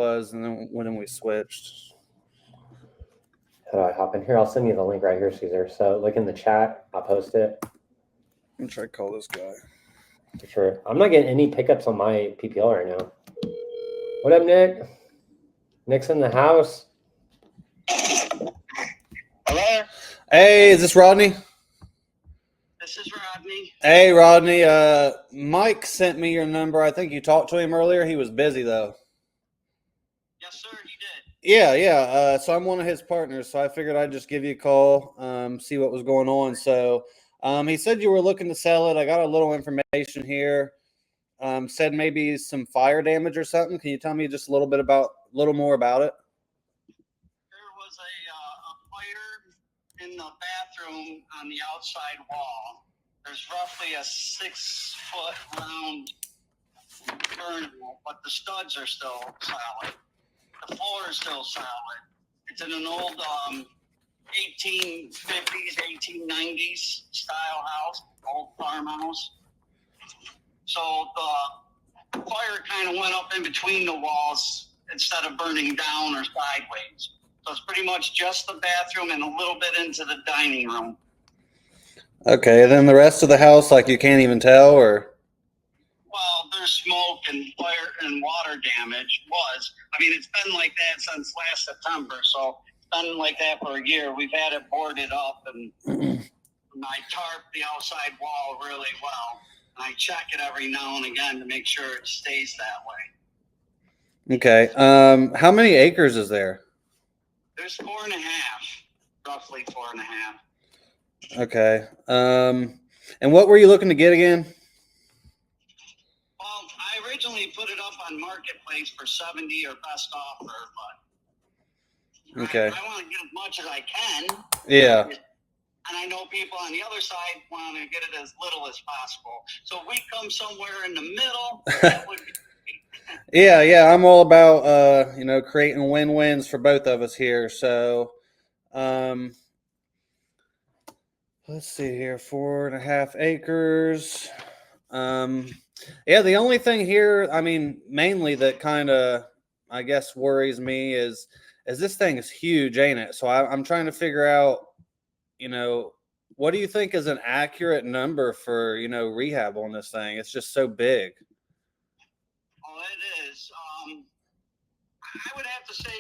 was, and then when we switched. How do I hop in here? I'll send you the link right here, Caesar. So look in the chat. I'll post it. I'm try to call this guy. For sure. I'm not getting any pickups on my PPL right now. What up, Nick? Nick's in the house. Hello? Hey, is this Rodney? This is Rodney. Hey, Rodney. Mike sent me your number. I think you talked to him earlier. He was busy, though. Yes, sir, he did. Yeah. So I'm one of his partners, so I figured I'd just give you a call, see what was going on. So he said you were looking to sell it. I got a little information here. Said maybe some fire damage or something. Can you tell me just a little more about it? There was a fire in the bathroom on the outside wall. There's roughly a 6-foot round burn, but the studs are still solid. The floor is still solid. It's in an old 1850s, 1890s style house, old farmhouse. So the fire kind of went up in between the walls instead of burning down or sideways. So it's pretty much just the bathroom and a little bit into the dining room. Okay, then the rest of the house, like you can't even tell, or? Well, there's smoke and fire and water damage. It's been like that since last September, so it's been like that for a year. We've had it boarded up, and I tarp the outside wall really well. And I check it every now and again to make sure it stays that way. Okay. How many acres is there? There's 4.5, roughly 4.5. Okay. And what were you looking to get again? Well, I originally put it up on Marketplace for 70 or best offer, but okay. I want to get as much as I can. Yeah. And I know people on the other side want to get it as little as possible. So if we come somewhere in the middle, that would be Yeah. I'm all about creating win-wins for both of us here. So let's see here, 4.5 acres. The only thing here, mainly that kind of, I guess, worries me is this thing is huge, ain't it? So I'm trying to figure out, what do you think is an accurate number for, rehab on this thing? It's just so big. Oh, it is. I would have to say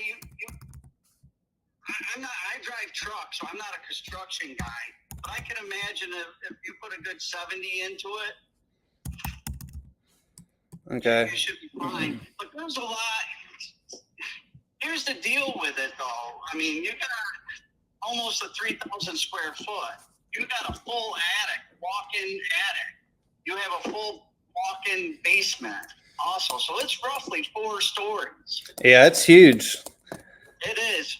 I drive trucks, so I'm not a construction guy, but I can imagine if you put a good 70 into it, okay, you should be fine. But there's a lot. Here's the deal with it, though. You got almost a 3,000 square foot. You got a full attic, walk-in attic. You have a full walk-in basement also. So it's roughly 4 stories. Yeah, it's huge. It is.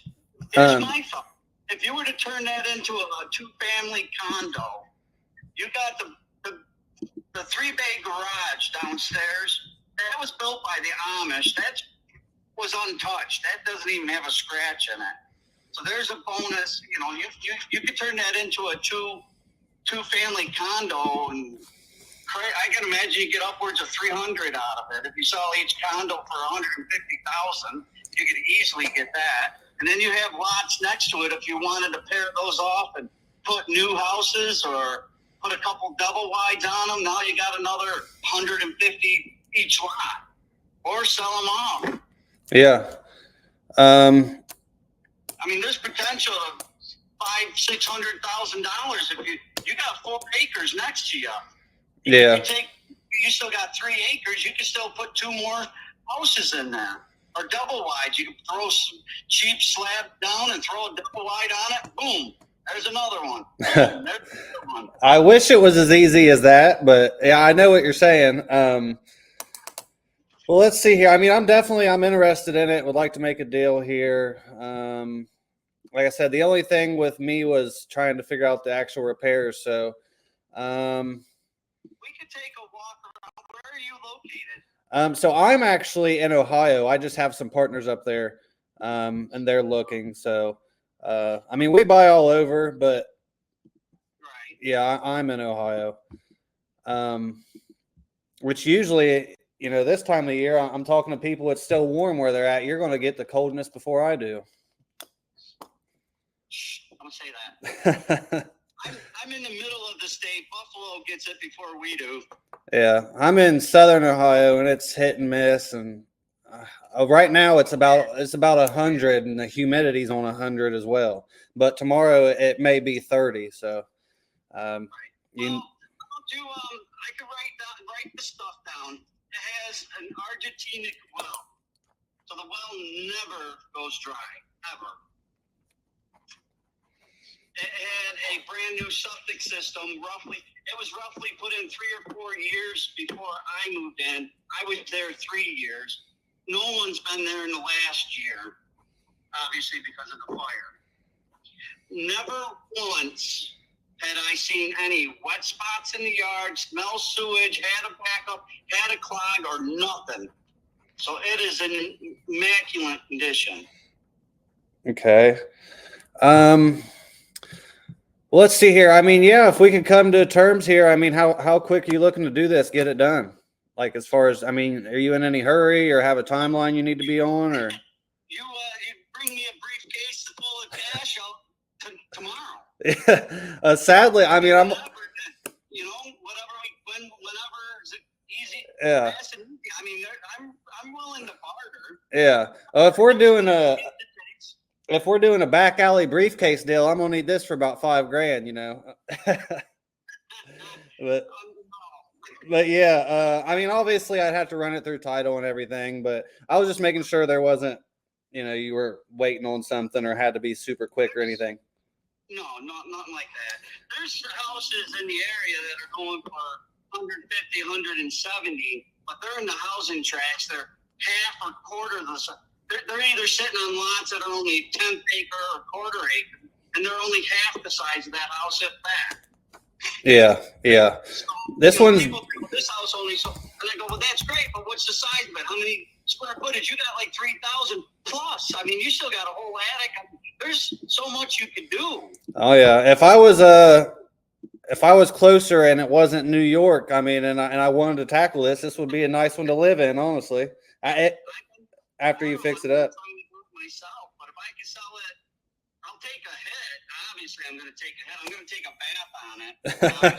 Here's my thought. If you were to turn that into a 2-family condo, you got the 3-bay garage downstairs. That was built by the Amish. That was untouched. That doesn't even have a scratch in it. So there's a bonus. You could turn that into a 2-family condo, and I can imagine you get upwards of 300 out of it. If you sell each condo for $150,000, you could easily get that. And then you have lots next to it if you wanted to pair those off and put new houses or put a couple double wides on them. Now you got another 150 each lot, or sell them off. Yeah. There's potential of $500,000-$600,000 if you got 4 acres next to you. Yeah. You still got 3 acres. You can still put 2 more houses in there, or double wides. You can throw some cheap slab down and throw a double wide on it. Boom. There's another one. Boom, there's another one. I wish it was as easy as that, but yeah, I know what you're saying. Well, let's see here. I'm interested in it. Would like to make a deal here. Like I said, the only thing with me was trying to figure out the actual repairs. So, we could take a walk around. Where are you located? So I'm actually in Ohio. I just have some partners up there, and they're looking. So, we buy all over, but right. Yeah, I'm in Ohio. Which usually this time of year, I'm talking to people. It's still warm where they're at. You're going to get the coldness before I do. Don't say that. I'm in the middle of the state. Buffalo gets it before we do. Yeah, I'm in Southern Ohio, and it's hit and miss. And right now, it's about 100, and the humidity's on 100 as well. But tomorrow, it may be 30. So, I could write the stuff down. It has an Argentinic well, so the well never goes dry ever. It had a brand new septic system. It was roughly put in 3 or 4 years before I moved in. I was there 3 years. No one's been there in the last year, obviously because of the fire. Never once had I seen any wet spots in the yard, smell sewage, had a backup, had a clog, or nothing. So it is in immaculate condition. Okay. Well, let's see here. I mean, yeah, if we could come to terms here, I mean, how quick are you looking to do this, get it done? Like, as far as, I mean, are you in any hurry or have a timeline you need to be on, or? You bring me a briefcase full of cash tomorrow. Yeah. Sadly, I mean, whenever is easy. Yeah. Fast and easy. I mean, I'm willing to barter. Yeah. If we're doing a back alley briefcase deal, I'm gonna need this for about $5,000, But yeah, I mean, obviously, I'd have to run it through title and everything, but I was just making sure there wasn't, you were waiting on something or had to be super quick or anything. No, nothing like that. There's houses in the area that are going for 150, 170, but they're in the housing tracts. They're half or quarter of the. They're either sitting on lots that are only 10th acre or quarter acre, and they're only half the size of that house, if that. Yeah. So, this people think, this house only so, and I go, well, that's great, but what's the size of it? How many square footage? You got like 3,000 plus. I mean, you still got a whole attic. There's so much you could do. Oh yeah. If I was closer and it wasn't New York, I mean, and I wanted to tackle this would be a nice one to live in, honestly. After you fix it up. Myself, but if I can sell it, I'll take a hit. Obviously, I'm going to take a hit. I'm going to take a bath on it.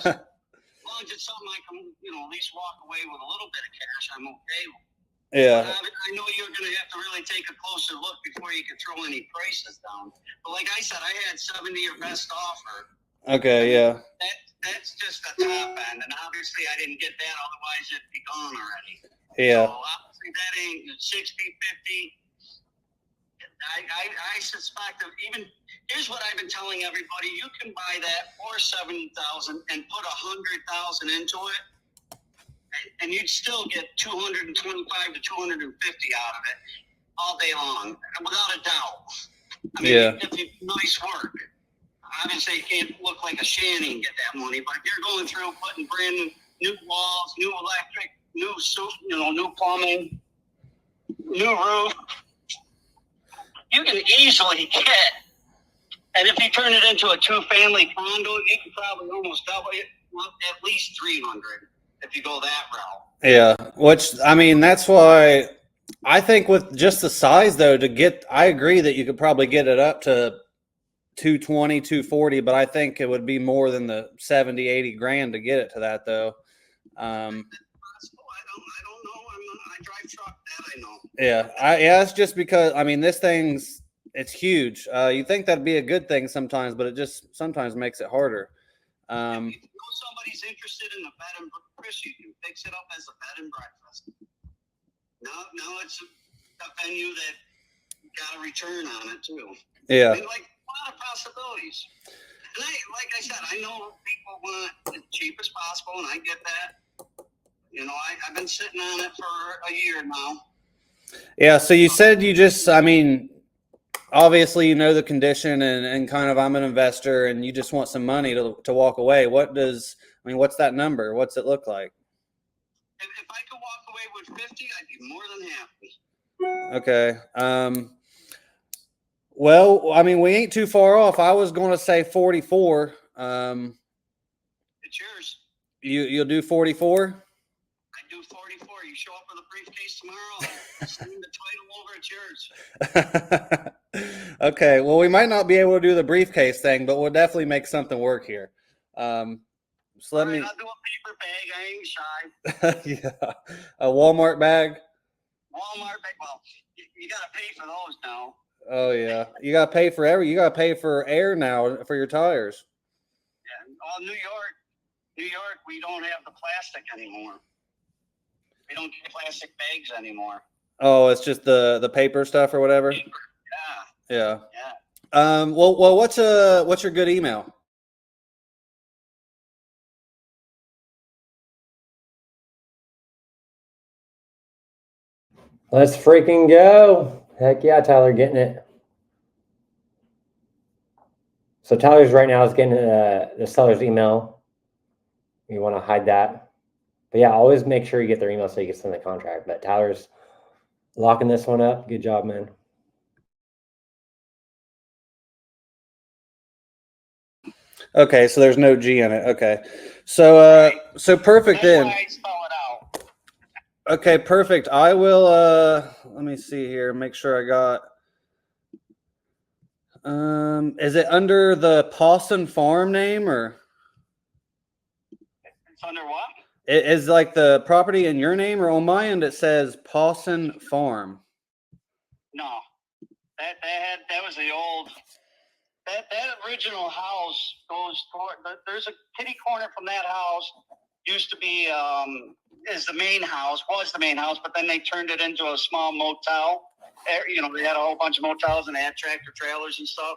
As long as it's something I can, at least walk away with a little bit of cash, I'm okay with. Yeah. I know you're going to have to really take a closer look before you can throw any prices down. But like I said, I had 70 or best offer. Okay, yeah. That's just the top end, and obviously I didn't get that. Otherwise, it'd be gone already. Yeah. So obviously that ain't 60, 50. I suspect of even. Here's what I've been telling everybody: you can buy that for $70,000 and put $100,000 into it, and you'd still get 225 to 250 out of it all day long, without a doubt. I mean, if you do nice work. Obviously, you can't look like a shanty and get that money, but if you're going through putting brand new walls, new electric, new plumbing, new roof, you can easily get. And if you turn it into a 2-family condo, you can probably almost double it, at least 300 if you go that route. Yeah, which, I mean, that's why I think with just the size, though, I agree that you could probably get it up to 220, 240, but I think it would be more than the 70, 80 grand to get it to that, though. I don't know. I drive truck, that I know. Yeah, it's just because, I mean, this it's huge. You think that'd be a good thing sometimes, but it just sometimes makes it harder. If you know somebody's interested in a bed and breakfast, you can fix it up as a bed and breakfast. Now it's a venue that got a return on it, too. Yeah. I mean, like, a lot of possibilities. And like I said, I know people want it as cheap as possible, and I get that. I've been sitting on it for a year now. Yeah, so you said you just, I mean, obviously the condition and kind of I'm an investor and you just want some money to walk away. What's that number? What's it look like? If I could walk away with 50, I'd be more than happy. Okay. Well, I mean, we ain't too far off. I was going to say 44. It's yours. You'll do 44? I do 44. You show up with briefcase tomorrow. I'll send the title over. It's yours. Okay, well, we might not be able to do the briefcase thing, but we'll definitely make something work here. So let All right, me. I'll do a paper bag. I ain't shy. Yeah, a Walmart bag. Walmart bag. Well, you got to pay for those now. Oh yeah, you gotta pay for You gotta pay for air now for your tires. Yeah. Well, New York, we don't have the plastic anymore. We don't get plastic bags anymore. Oh, it's just the paper stuff or whatever. Paper. Yeah. Yeah. Well, what's your good email? Let's freaking go. Heck yeah, Tyler, getting it. So Tyler's right now is getting the seller's email. You want to hide that. But yeah, always make sure you get their email so you can send the contract. But Tyler's locking this one up. Good job, man. Okay, so there's no G in it. Okay. So so perfect That's then. why I spell it out. Okay, perfect. I will let me see here, make sure I got is it under the Pawson Farm name or It's under what? is like the property in your name, or on my end it says Pawson Farm? No. That was the old. That original house goes toward. There's a kitty corner from that house. Used to be was the main house, but then they turned it into a small motel. You know, they had a whole bunch of motels and they had tractor trailers and stuff.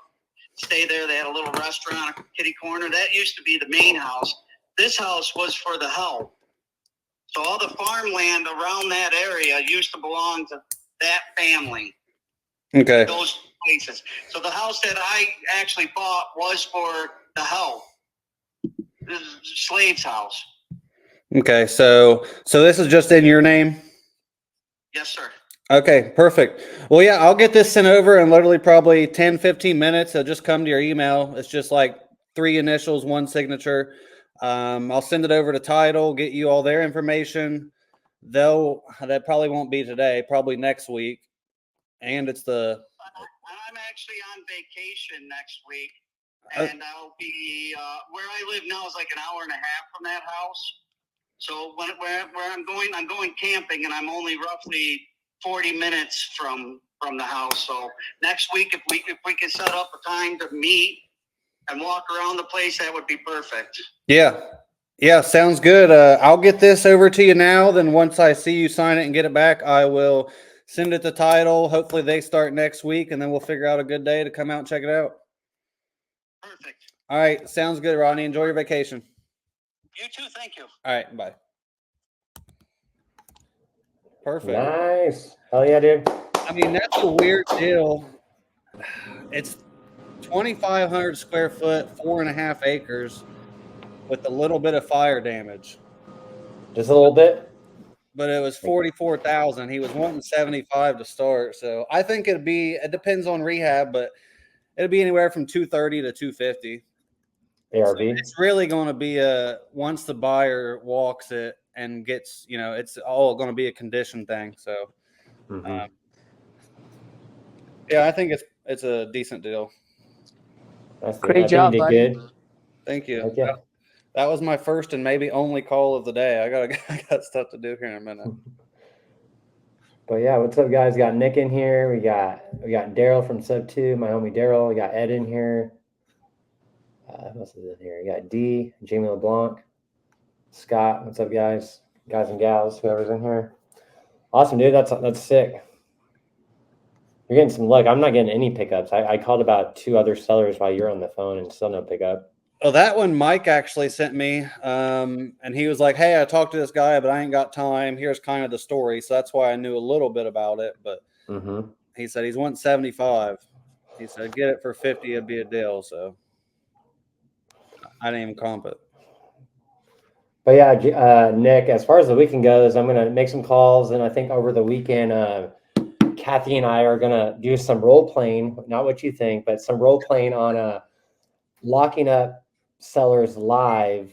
Stay there. They had a little restaurant, a kitty corner. That used to be the main house. This house was for the help. So all the farmland around that area used to belong to that family. Okay. Those places. So the house that I actually bought was for the help. This is Slade's house. Okay, so this is just in your name? Yes, sir. Okay, perfect. Well, yeah, I'll get this sent over in literally probably 10, 15 minutes. It'll just come to your email. It's just like 3 initials, 1 signature. I'll send it over to title, get you all their information. That probably won't be today, probably next week. And it's I'm actually on vacation next week, and I'll be where I live now is like an hour and a half from that house. So where I'm going camping, and I'm only roughly 40 minutes from the house. So next week, if we can set up a time to meet and walk around the place, that would be perfect. Yeah, sounds good. I'll get this over to you now. Then once I see you sign it and get it back, I will send it to title. Hopefully they start next week, and then we'll figure out a good day to come out and check it out. Perfect. All right, sounds good, Rodney. Enjoy your vacation. You too. Thank you. All right, bye. Perfect. Nice. Hell yeah, dude. I mean, that's a weird deal. It's 2,500 square foot, 4.5 acres with a little bit of fire damage. Just a little bit? But it was 44,000. He was wanting 75 to start. So I think it depends on rehab, but it'll be anywhere from 230 to 250. ARV? So it's really going to be once the buyer walks it and gets, it's all going to be a condition thing. So, yeah, I think it's a decent deal. Great job, buddy. Good. Thank you. Okay. That was my first and maybe only call of the day. I got stuff to do here in a minute. But yeah, what's up, guys? Got Nick in here. We got Daryl from Sub 2, my homie Daryl. We got Ed in here. Who else is in here? We got D, Jamie LeBlanc, Scott. What's up, guys? Guys and gals, whoever's in here. Awesome, dude. That's sick. You're getting some luck. I'm not getting any pickups. I called about 2 other sellers while you're on the phone and still no pickup. Oh, that one Mike actually sent me, and he was like, "Hey, I talked to this guy, but I ain't got time. Here's kind of the story." So that's why I knew a little bit about it. But he said he's wanting 75. He said get it for 50, it'd be a deal. So I didn't even comp it. But yeah, Nick, as far as the weekend goes, I'm gonna make some calls, and I think over the weekend, Kathy and I are gonna do some role playing. Not what you think, but some role playing on locking up sellers live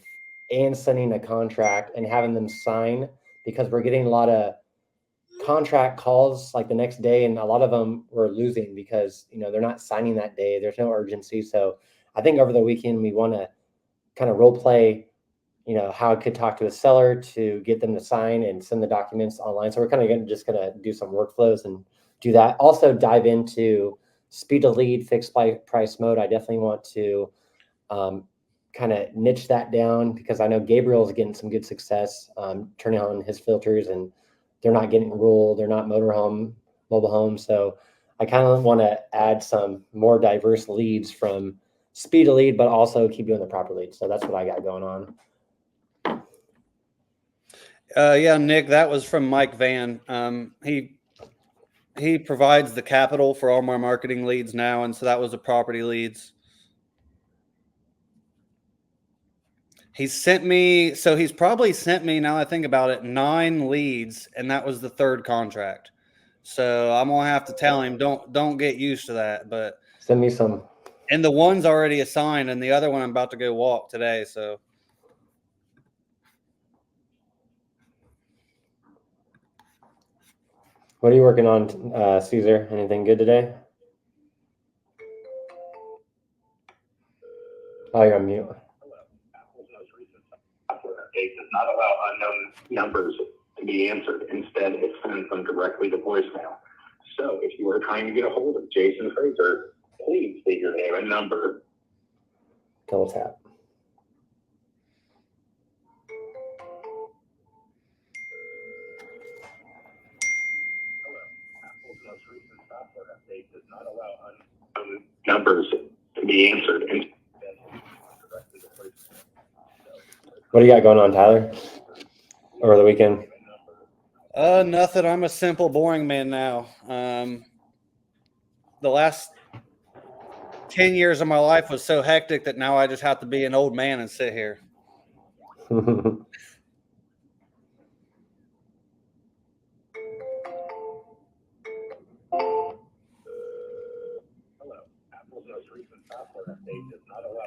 and sending a contract and having them sign, because we're getting a lot of contract calls like the next day, and a lot of them were losing because, you know, they're not signing that day. There's no urgency. So I think over the weekend, we want to kind of role play, you know, how I could talk to a seller to get them to sign and send the documents online. So we're kind of just going to do some workflows and do that. Also dive into speed to lead, fixed price mode. I definitely want to kind of niche that down because I know Gabriel's getting some good success turning on his filters, and they're not getting rural, they're not mobile homes. So I kind of want to add some more diverse leads from speed to lead, but also keep doing the proper leads. So that's what I got going on. Yeah, Nick, that was from Mike Van. He provides the capital for all my marketing leads now, and so that was the property leads. He's probably sent me, now I think about it, 9 leads, and that was the 3rd contract. So I'm gonna have to tell him don't get used to that. But send me some. And the one's already assigned, and the other one I'm about to go walk today. So what are you working on, Caesar? Anything good today? Oh, you're on mute. Update does not allow unknown numbers to be answered. Instead, it sends them directly to voicemail. So if you are trying to get a hold of Jason Fraser, please leave your name and number. Double tap. Apple's most recent software update does not allow unknown numbers to be answered. What do you got going on, Tyler? Over the weekend? nothing. I'm a simple, boring man now. The last 10 years of my life was so hectic that now I just have to be an old man and sit here.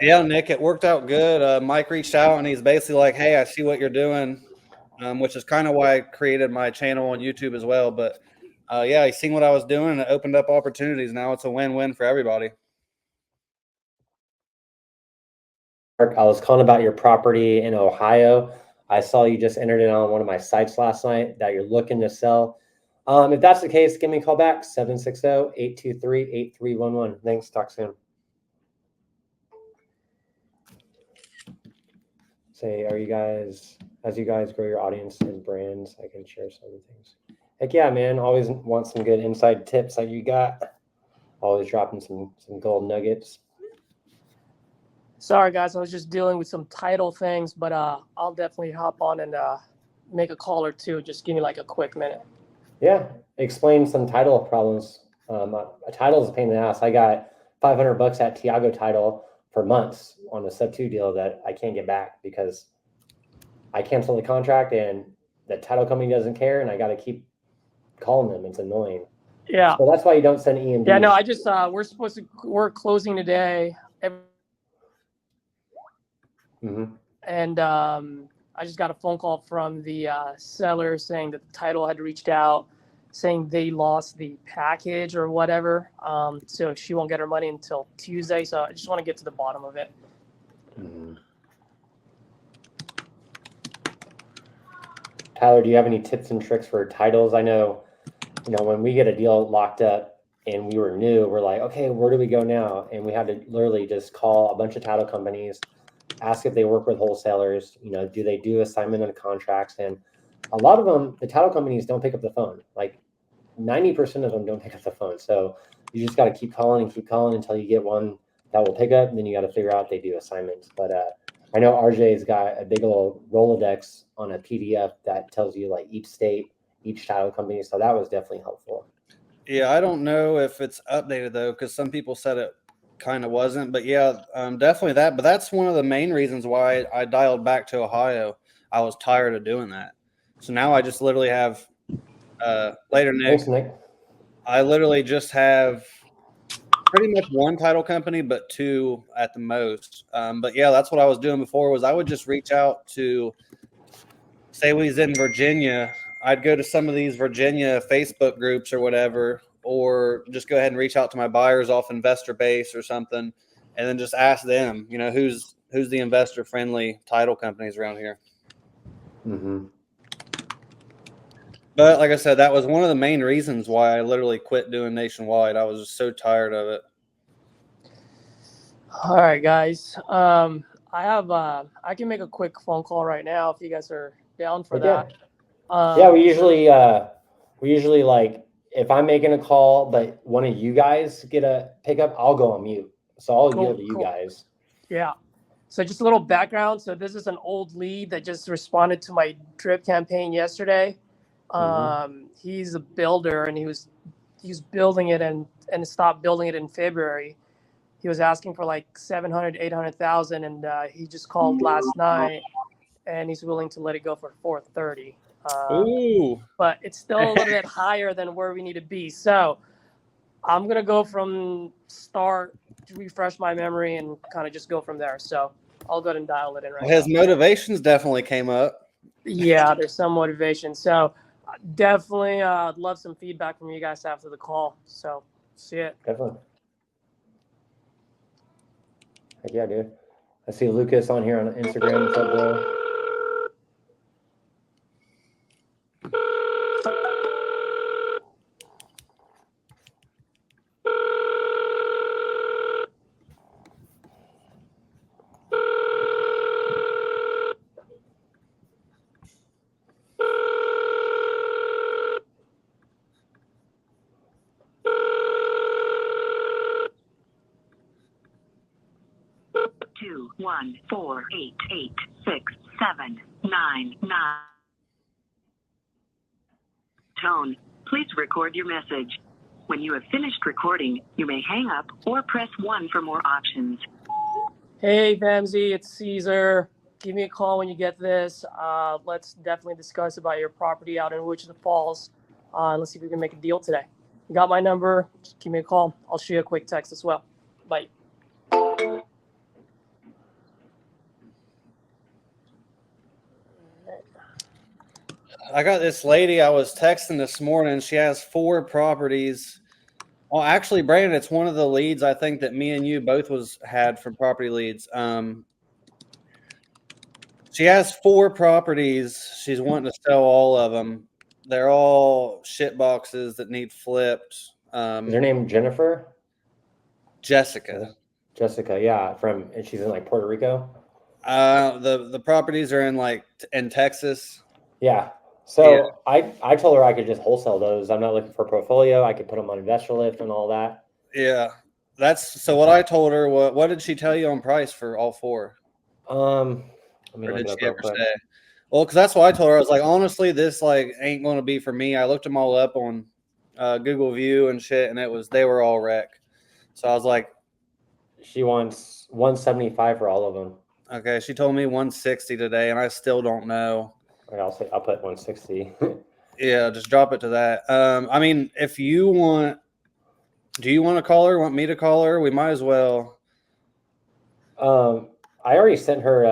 Yeah, Nick, it worked out good. Mike reached out and he's basically like, hey, I see what you're doing, which is kind of why I created my channel on YouTube as well. But yeah, he's seen what I was doing and it opened up opportunities. Now it's a win-win for everybody. Mark, I was calling about your property in Ohio. I saw you just entered it on one of my sites last night that you're looking to sell. If that's the case, give me a call back, 760-823-8311. Thanks. Talk soon. Say, as you guys grow your audience and brands, I can share some things. Heck yeah, man. Always want some good inside tips like you got. Always dropping some gold nuggets. Sorry, guys. I was just dealing with some title things, but I'll definitely hop on and make a call or two. Just give me like a quick minute. Yeah. Explain some title problems. A title is a pain in the ass. I got $500 at Tiago Title for months on a sub-2 deal that I can't get back because I canceled the contract and the title company doesn't care, and I got to keep calling them. It's annoying. Yeah. So that's why you don't send EMDs. Yeah, no, I just we're closing today. And I just got a phone call from the seller saying that the title had reached out, saying they lost the package or whatever. So she won't get her money until Tuesday. So I just want to get to the bottom of it. Tyler, do you have any tips and tricks for titles? I know, when we get a deal locked up and we were new, we're like, okay, where do we go now? And we had to literally just call a bunch of title companies, ask if they work with wholesalers, do they do assignment of contracts? And a lot of them, the title companies don't pick up the phone. Like 90% of them don't pick up the phone. So you just got to keep calling until you get one that will pick up, and then you got to figure out if they do assignments. But I know RJ's got a big old Rolodex on a PDF that tells you like each state, each title company. So that was definitely helpful. Yeah, I don't know if it's updated though, because some people said it kind of wasn't. But yeah, definitely that. But that's one of the main reasons why I dialed back to Ohio. I was tired of doing that. So now I just literally have later, Nick. Thanks, Nick. I literally just have pretty much one title company, but 2 at the most. But yeah, that's what I was doing before. Was I would just reach out to, say we was in Virginia. I'd go to some of these Virginia Facebook groups or whatever, or just go ahead and reach out to my buyers off Investor Base or something, and then just ask them, you know, who's the investor friendly title companies around here. Mm-hmm. But like I said, that was one of the main reasons why I literally quit doing nationwide. I was just so tired of it. All right, guys. I can make a quick phone call right now if you guys are down for that. Yeah, we usually like if I'm making a call, but one of you guys get a pickup, I'll go on mute. So I'll yield to you guys. Yeah. So just a little background. So this is an old lead that just responded to my drip campaign yesterday. He's a builder, and he was building it and stopped building it in February. He was asking for like 700, 800,000, and he just called last night, and he's willing to let it go for 430. Ooh. But it's still a little bit higher than where we need to be. So I'm gonna go from start to refresh my memory and kind of just go from there. So I'll go ahead and dial it in right now. His motivations definitely came up. Yeah, there's some motivation. So definitely I'd love some feedback from you guys after the call. So see it. Definitely. Heck yeah, dude. I see Lucas on here on Instagram. What's up, bro? Two, 1, 4, 8, 8, 6, 7, 9, 9. Tone. Please record your message. When you have finished recording, you may hang up or press 1 for more options. Hey, Vamsy, it's Caesar. Give me a call when you get this. Let's definitely discuss about your property out in Wichita Falls. Let's see if we can make a deal today. You got my number. Just give me a call. I'll shoot you a quick text as well. Bye. I got this lady I was texting this morning. She has 4 properties. Well, actually, Brandon, it's one of the leads I think that me and you both had from property leads. She has 4 properties. She's wanting to sell all of them. They're all shit boxes that need flipped. Is her name Jennifer? Jessica. Jessica, yeah. And she's in like Puerto Rico. The properties are in Texas. Yeah. So yeah. I told her I could just wholesale those. I'm not looking for a portfolio. I could put them on investor lift and all that. Yeah. So what I told her, what did she tell you on price for all 4? Let me look it up real quick. Well, because that's what I told her. I was like, honestly, this ain't going to be for me. I looked them all up on Google View and shit, and they were all wreck. So I was like, she wants 175 for all of them. Okay, she told me 160 today, and I still don't know. I'll put 160. Yeah, just drop it to that. I mean, if you want, do you want to call her? Want me to call her? We might as well. I already sent her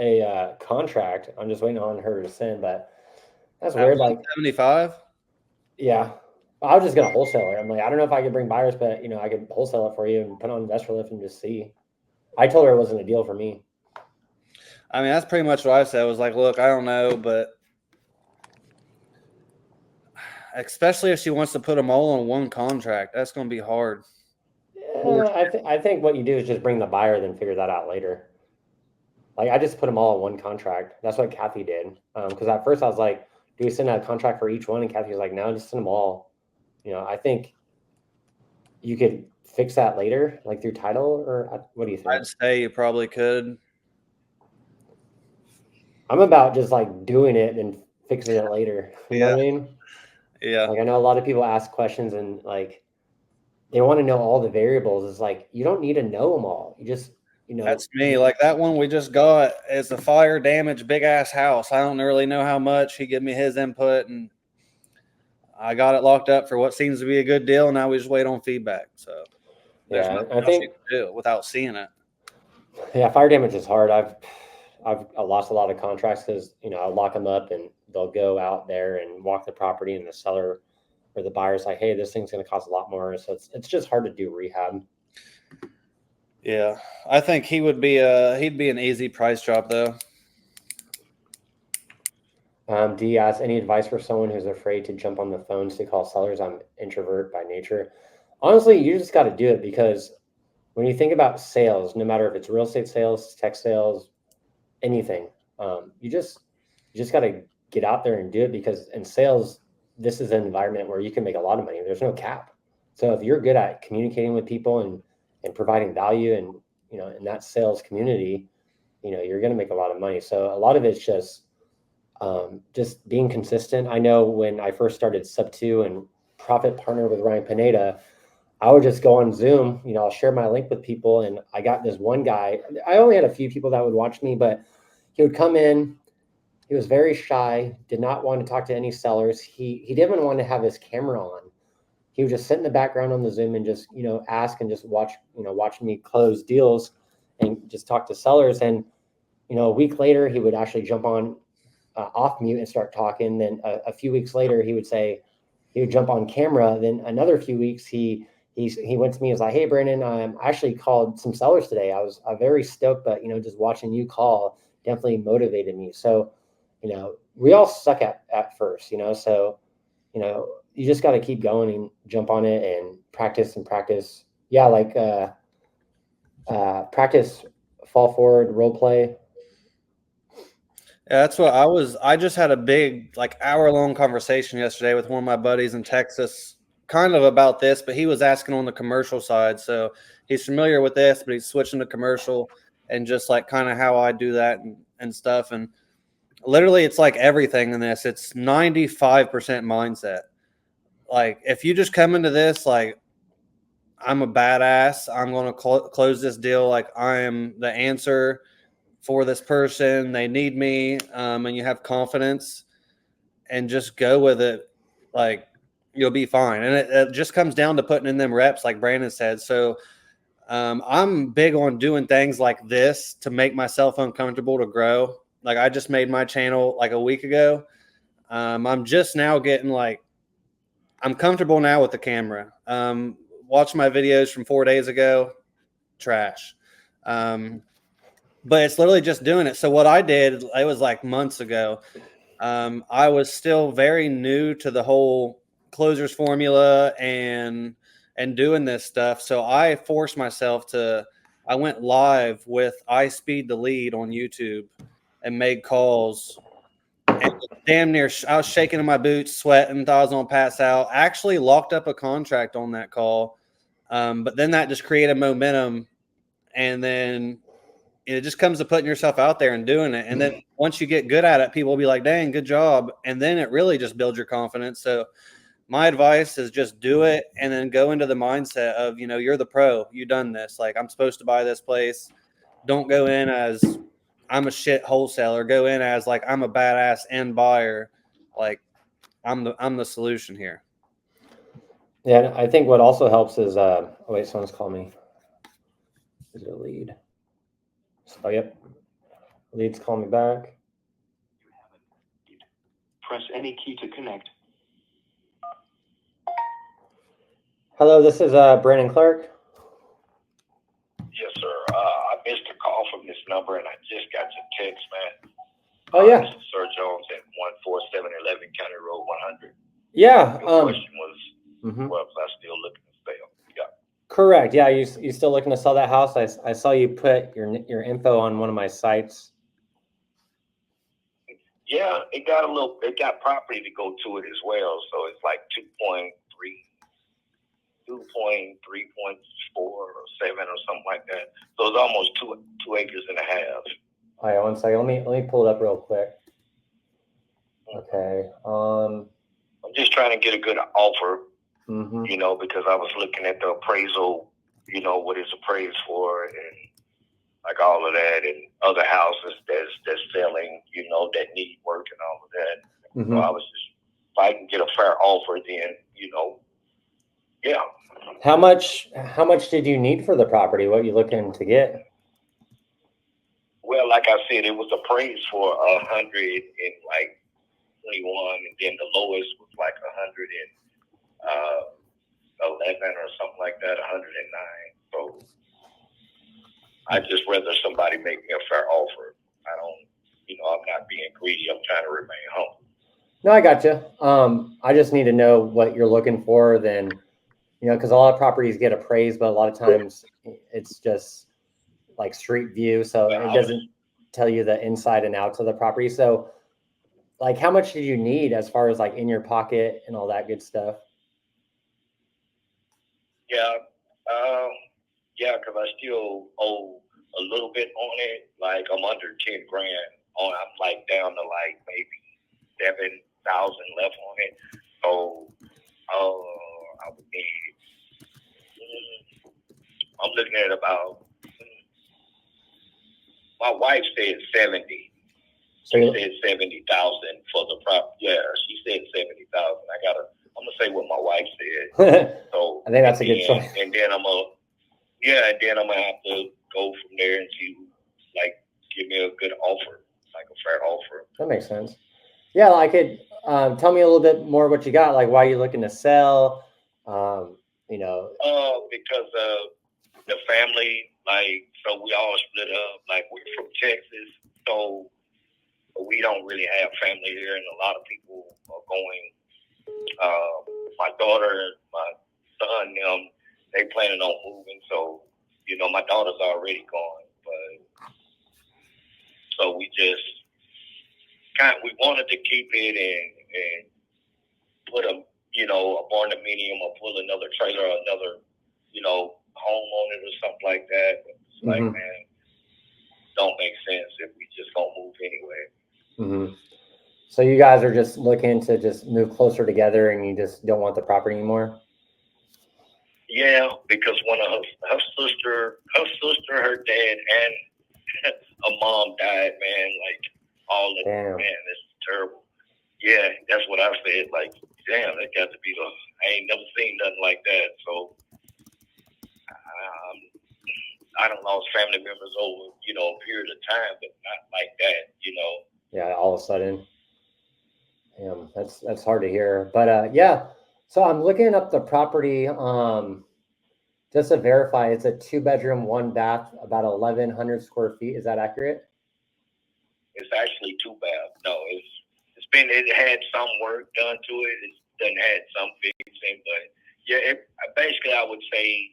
a contract. I'm just waiting on her to send, but that's weird. Like 75. Yeah, I was just gonna wholesale it. I'm like, I don't know if I could bring buyers, but I could wholesale it for you and put on investor lift and just see. I told her it wasn't a deal for me. I mean, that's pretty much what I said. I was like, look, I don't know, but especially if she wants to put them all on one contract, that's going to be hard. Yeah, I think what you do is just bring the buyer, then figure that out later. Like I just put them all on one contract. That's what Kathy did. Because at first I was like, do we send a contract for each one? And Kathy was like, no, just send them all. I think you could fix that later, like through title, or what do you think? I'd say you probably could. I'm about just like doing it and fixing it later. You know what I mean? Yeah. Like I know a lot of people ask questions and like they want to know all the variables. It's like you don't need to know them all. You just That's me. Like that one we just got is a fire damaged big ass house. I don't really know how much. He gave me his input and I got it locked up for what seems to be a good deal. Now we just wait on feedback. So yeah, I think do without seeing it. Yeah, fire damage is hard. I've lost a lot of contracts because, you know, I lock them up and they'll go out there and walk the property, and the seller or the buyer's like, hey, this thing's going to cost a lot more. So it's just hard to do rehab. Yeah, I think he'd be an easy price drop though. D asks, any advice for someone who's afraid to jump on the phones to call sellers? I'm introvert by nature. Honestly, you just got to do it, because when you think about sales, no matter if it's real estate sales, tech sales, anything, you just got to get out there and do it, because in sales, this is an environment where you can make a lot of money. There's no cap. So if you're good at communicating with people and providing value, and, you know, in that sales community, you know, you're going to make a lot of money. So a lot of it's just being consistent. I know when I first started Sub 2 and profit partner with Ryan Pineda, I would just go on Zoom, you know, I'll share my link with people. And I got this one guy, I only had a few people that would watch me, but he would come in. He was very shy, did not want to talk to any sellers. He didn't even want to have his camera on. He would just sit in the background on the Zoom and just, you know, ask and just watch me close deals and just talk to sellers. And, you know, a week later, he would actually jump on off mute and start talking. Then a few weeks later, he would jump on camera. Then another few weeks, he went to me and was like, hey, Brandon, I actually called some sellers today. I was very stoked, but, you know, just watching you call definitely motivated me. So, you know, we all suck at first, you know, so, you know, you just got to keep going and jump on it and practice and practice. Yeah. Like practice, fall forward, role play. Yeah, that's what I just had a big, like, hour-long conversation yesterday with one of my buddies in Texas, kind of about this, but he was asking on the commercial side. So he's familiar with this, but he's switching to commercial, and just like kind of how I do that and stuff. And literally, it's like everything in this. It's 95% mindset. Like, if you just come into this like, I'm a badass, I'm going to close this deal, like I am the answer for this person, they need me, and you have confidence and just go with it, like, you'll be fine. And it just comes down to putting in them reps, like Brandon said. So I'm big on doing things like this to make myself uncomfortable to grow. Like, I just made my channel like a week ago. I'm just now getting like, I'm comfortable now with the camera. Watch my videos from 4 days ago, trash. But it's literally just doing it. So what I did, it was like months ago. I was still very new to the whole closers formula and doing this stuff. So I forced myself to, I went live with I Speed the Lead on YouTube and made calls. And damn near, I was shaking in my boots, sweating, thought I was going to pass out. Actually locked up a contract on that call. But then that just created momentum. And then it just comes to putting yourself out there and doing it. And then once you get good at it, people will be like, dang, good job. And then it really just builds your confidence. So my advice is just do it, and then go into the mindset of, you know, you're the pro, you done this. Like, I'm supposed to buy this place. Don't go in as I'm a shit wholesaler. Go in as like, I'm a badass end buyer. Like, I'm the solution here. Yeah. I think what also helps is, oh wait, someone's calling me. Is it a lead? Oh, yep. Lead's calling me back. Press any key to connect. Hello, this is Brandon Clark. Yes, sir. I missed a call from this number, and I just got your text, man. Oh, yeah. This is Sir Jones at 14711 County Road 100. Yeah. Your question was, Mhm. was I still looking to sell? Yeah. Correct. Yeah. You still looking to sell that house? I saw you put your info on one of my sites. Yeah, it got property to go to it as well. So it's like 2.3.4 or 7 or something like that. So it's almost 2 acres and a half. All right, one second. Let me pull it up real quick. Okay. I'm just trying to get a good offer, you know, because I was looking at the appraisal, you know, what it's appraised for, and like all of that, and other houses that's selling, you know, that need work and all of that. So I was just, if I can get a fair offer, then, you know, yeah. How much did you need for the property? What are you looking to get? Well, like I said, it was appraised for 100 and like 21, and then the lowest was like 111 or something like that, 109. So I just rather somebody make me a fair offer. I don't, I'm not being greedy. I'm trying to remain humble. No, I gotcha. I just need to know what you're looking for. Then, because a lot of properties get appraised, but a lot of times it's just like street view, so it doesn't tell you the inside and outs of the property. So, like, how much did you need as far as like in your pocket and all that good stuff? Yeah, because I still owe a little bit on it. Like I'm under 10 grand on. I'm like down to like maybe 7,000 left on it. So, I would need. I'm looking at about. My wife said 70. She said 70,000 for the prop. Yeah, she said 70,000. I'm gonna say what my wife said. So I think that's a good choice. And then I'm gonna have to go from there and see, like, give me a good offer, like a fair offer. That makes sense. Yeah, I could tell me a little bit more what you got. Like, why are you looking to sell? Because the family, like, so we all split up. Like, we're from Texas, so we don't really have family here, and a lot of people are going. My daughter, my son, they planning on moving, so my daughter's already gone. But so we just we wanted to keep it and put a barndominium or pull another trailer or another home on it or something like that. But it's like, man, don't make sense if we just gonna move anyway. Mm-hmm. So you guys are just looking to just move closer together, and you just don't want the property anymore? Yeah, because one of her sister, her dad, and her mom died, man. Like all of Damn. Man, it's terrible. Yeah, that's what I said. Like, damn, that got to be I ain't never seen nothing like that. So I done lost family members over, a period of time, but not like that, Yeah, all of a sudden. Damn, that's hard to hear. But yeah, so I'm looking up the property. Just to verify, it's a 2-bedroom, 1-bath, about 1,100 square feet. Is that accurate? It's actually 2 baths. No, it had some work done to it. It's done had some fixing, but yeah, basically I would say,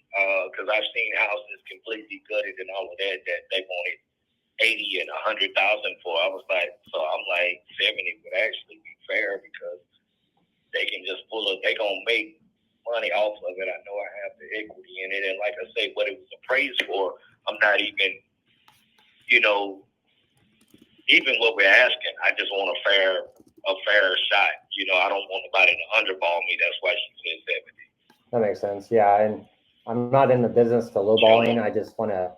because I've seen houses completely gutted and all of that they wanted 80 and 100,000 for. I was like, so I'm like 70 would actually be fair because they can just they gonna make money off of it. I know I have the equity in it, and like I say, what it was appraised for, I'm not even, even what we're asking. I just want a fair shot. I don't want nobody to underball me. That's why she said 70. That makes sense. Yeah, and I'm not in the business to lowballing. I just want to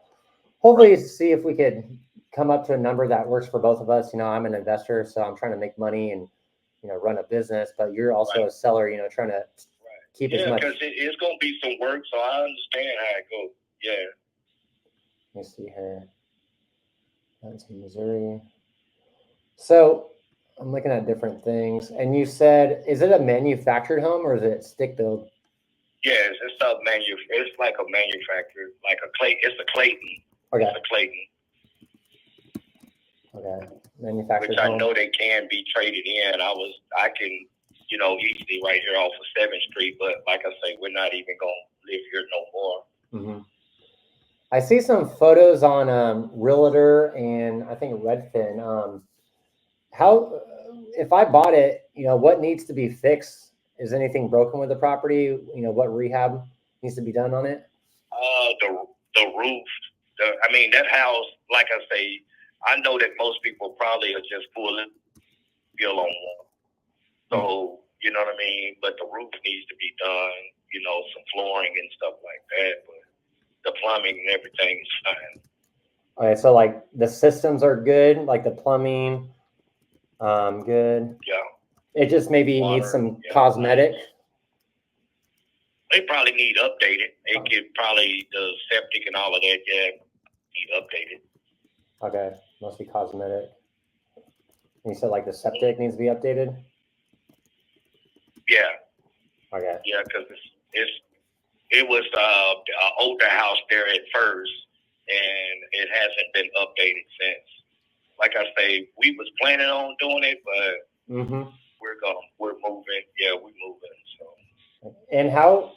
hopefully see if we could come up to a number that works for both of us. I'm an investor, so I'm trying to make money and run a business. But you're also a seller. Trying to keep as much. Yeah, because it's gonna be some work, so I understand how it goes. Yeah. Let me see here. That's in Missouri. So I'm looking at different things, and you said, is it a manufactured home or is it stick build? Yes, it's like a manufactured, like a Clayton. It's a Clayton. Okay. It's a Clayton. Okay. Manufactured Which home. I know they can be traded in. I can, easily right here off of 7th Street, but like I say, we're not even gonna live here no more. Mm-hmm. I see some photos on Realtor and I think Redfin. How, if I bought it, what needs to be fixed? Is anything broken with the property? What rehab needs to be done on it? The roof. That house, like I say, I know that most people probably are just pulling bill on one. So, you know what I mean? But the roof needs to be done, some flooring and stuff like that. But the plumbing and everything is fine. All right, so like the systems are good, like the plumbing, good. Yeah. It just maybe needs some cosmetic. They probably need updated. They could probably, the septic and all of that, need updated. Okay, mostly cosmetic. And you said like the septic needs to be updated? Yeah, Okay. yeah, because it was an older house there at first, and it hasn't been updated since. Like I say, we was planning on doing it, but we're moving. Yeah, we're moving. So. And how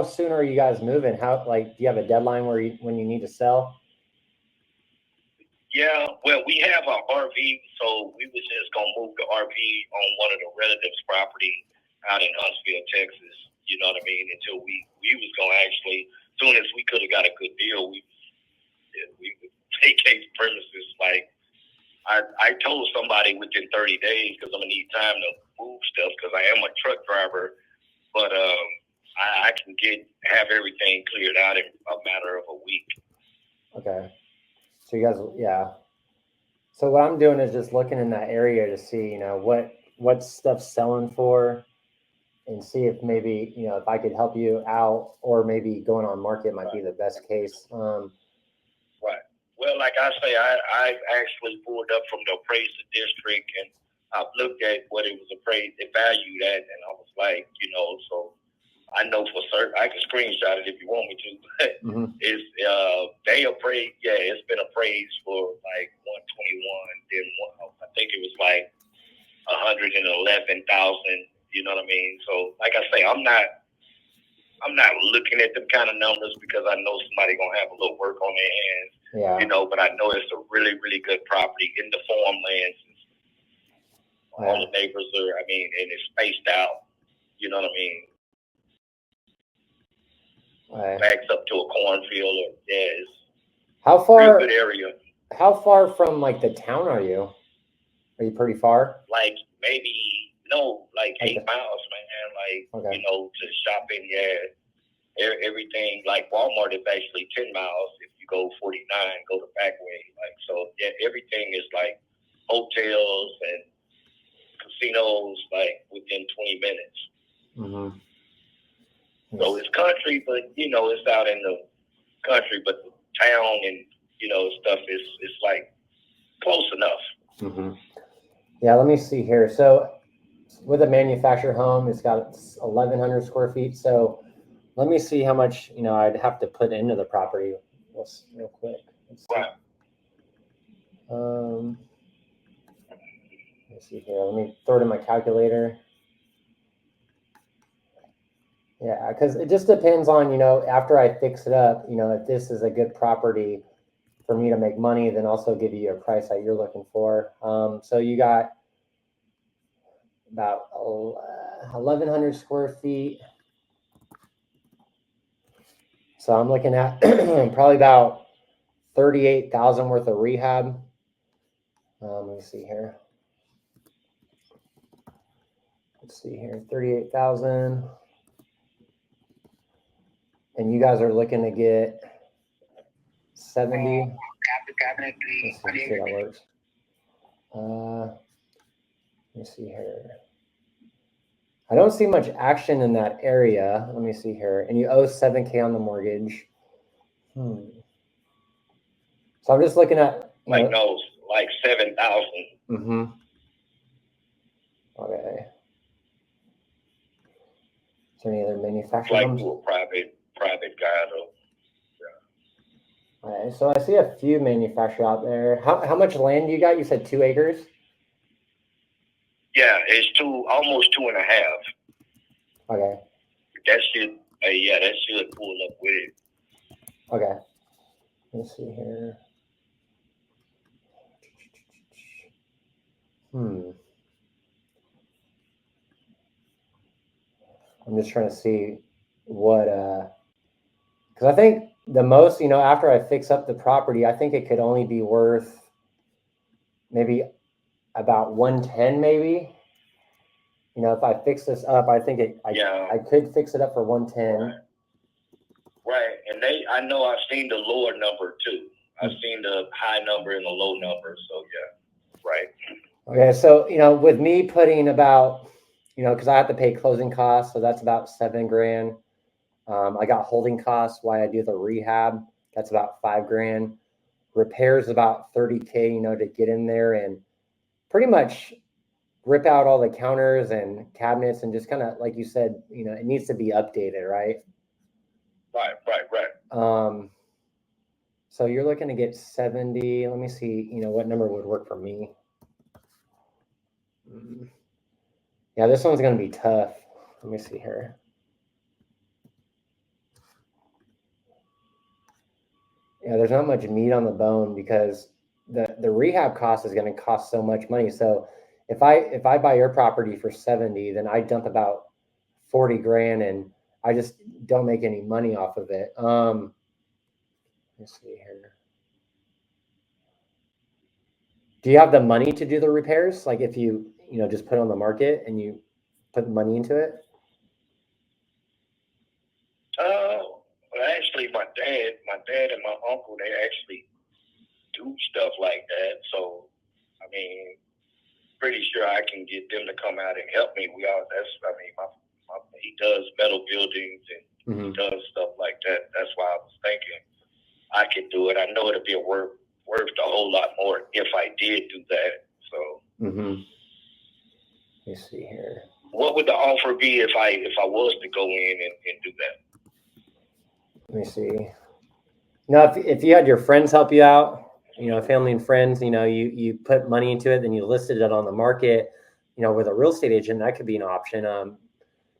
soon are you guys moving? How, like, do you have a deadline when you need to sell? Yeah, well, we have an RV, so we was just gonna move the RV on one of the relatives' property out in Huntsville, Texas. You know what I mean? Until we was gonna actually, as soon as we could have got a good deal, we would vacate the premises. Like I told somebody within 30 days because I'm gonna need time to move stuff because I am a truck driver, but I can have everything cleared out in a matter of a week. Okay. So you guys, yeah. So what I'm doing is just looking in that area to see, you know, what stuff's selling for, and see if maybe, you know, if I could help you out, or maybe going on market might be the best case. Right. Well, like I say, I actually pulled up from the appraisal district, and I looked at what it was valued at, and I was like, you know, so I know for certain. I can screenshot it if you want me to. But it's they appraised. Yeah, it's been appraised for like 121. Then I think it was like 111,000. You know what I mean? So, like I say, I'm not looking at them kind of numbers because I know somebody gonna have a little work on their hands. Yeah. You know, but I know it's a really, really good property in the farmlands. All the neighbors are. I mean, and it's spaced out. You know what I mean? Backs up to a cornfield, or how far? Good area. How far from like the town are you? Are you pretty far? Like maybe 8 miles, man. Like you know, to shopping. Yeah, everything. Like Walmart is actually 10 miles. If you go 49, go the back way. Like so, yeah, everything is like hotels and casinos, like within 20 minutes. So it's country, but you know, it's out in the country, but the town and you know stuff is like close enough. Yeah, let me see here. So with a manufactured home, it's got 1,100 square feet. So let me see how much, you know, I'd have to put into the property. Let's real quick. Let's see. Let's see here. Let me throw it in my calculator. Yeah, because it just depends on, you know, after I fix it up, you know, if this is a good property for me to make money, then also give you a price that you're looking for. So you got about 1,100 square feet. So I'm looking at probably about 38,000 worth of rehab. Let me see here. Let's see here, 38,000. And you guys are looking to get 70. Let's see how that works. Let me see here. I don't see much action in that area. Let me see here. And you owe $7,000 on the mortgage. So I'm just looking at like 7,000. Okay. Is there any other manufacturers? Like to a private guy though. Yeah. All right. So I see a few manufacturers out there. How much land you got? You said 2 acres. Yeah, it's almost 2.5. Okay. That should pull up with it. Okay. Let's see here. I'm just trying to see what, because I think the most, you know, after I fix up the property, I think it could only be worth maybe about 110, maybe. You know, if I fix this up, I think I could fix it up for 110. Right, and I know I've seen the lower number too. I've seen the high number and the low number. So yeah, right. Okay, so you know, with me putting about, you know, because I have to pay closing costs, so that's about $7,000. I got holding costs while I do the rehab. That's about $5,000. repairs about $30K, you know, to get in there and pretty much rip out all the counters and cabinets and just kind of, like you said, you know, it needs to be updated, right? Right. So you're looking to get 70. Let me see, you know, what number would work for me. Yeah, this one's going to be tough. Let me see here. Yeah, there's not much meat on the bone because the rehab cost is going to cost so much money. So if I buy your property for 70, then I dump about 40 grand and I just don't make any money off of it. Let's see here. Do you have the money to do the repairs? Like if you know, just put it on the market and you put money into it? Well, actually, my dad and my uncle, they actually do stuff like that. So, I mean, pretty sure I can get them to come out and help me. He does metal buildings and he does stuff like that. That's why I was thinking I could do it. I know it'd be worth a whole lot more if I did do that. So, Let me see here. What would the offer be if I was to go in and do that? Let me see. Now, if you had your friends help you out, you know, family and friends, you know, you put money into it, then you listed it on the market, you know, with a real estate agent, that could be an option.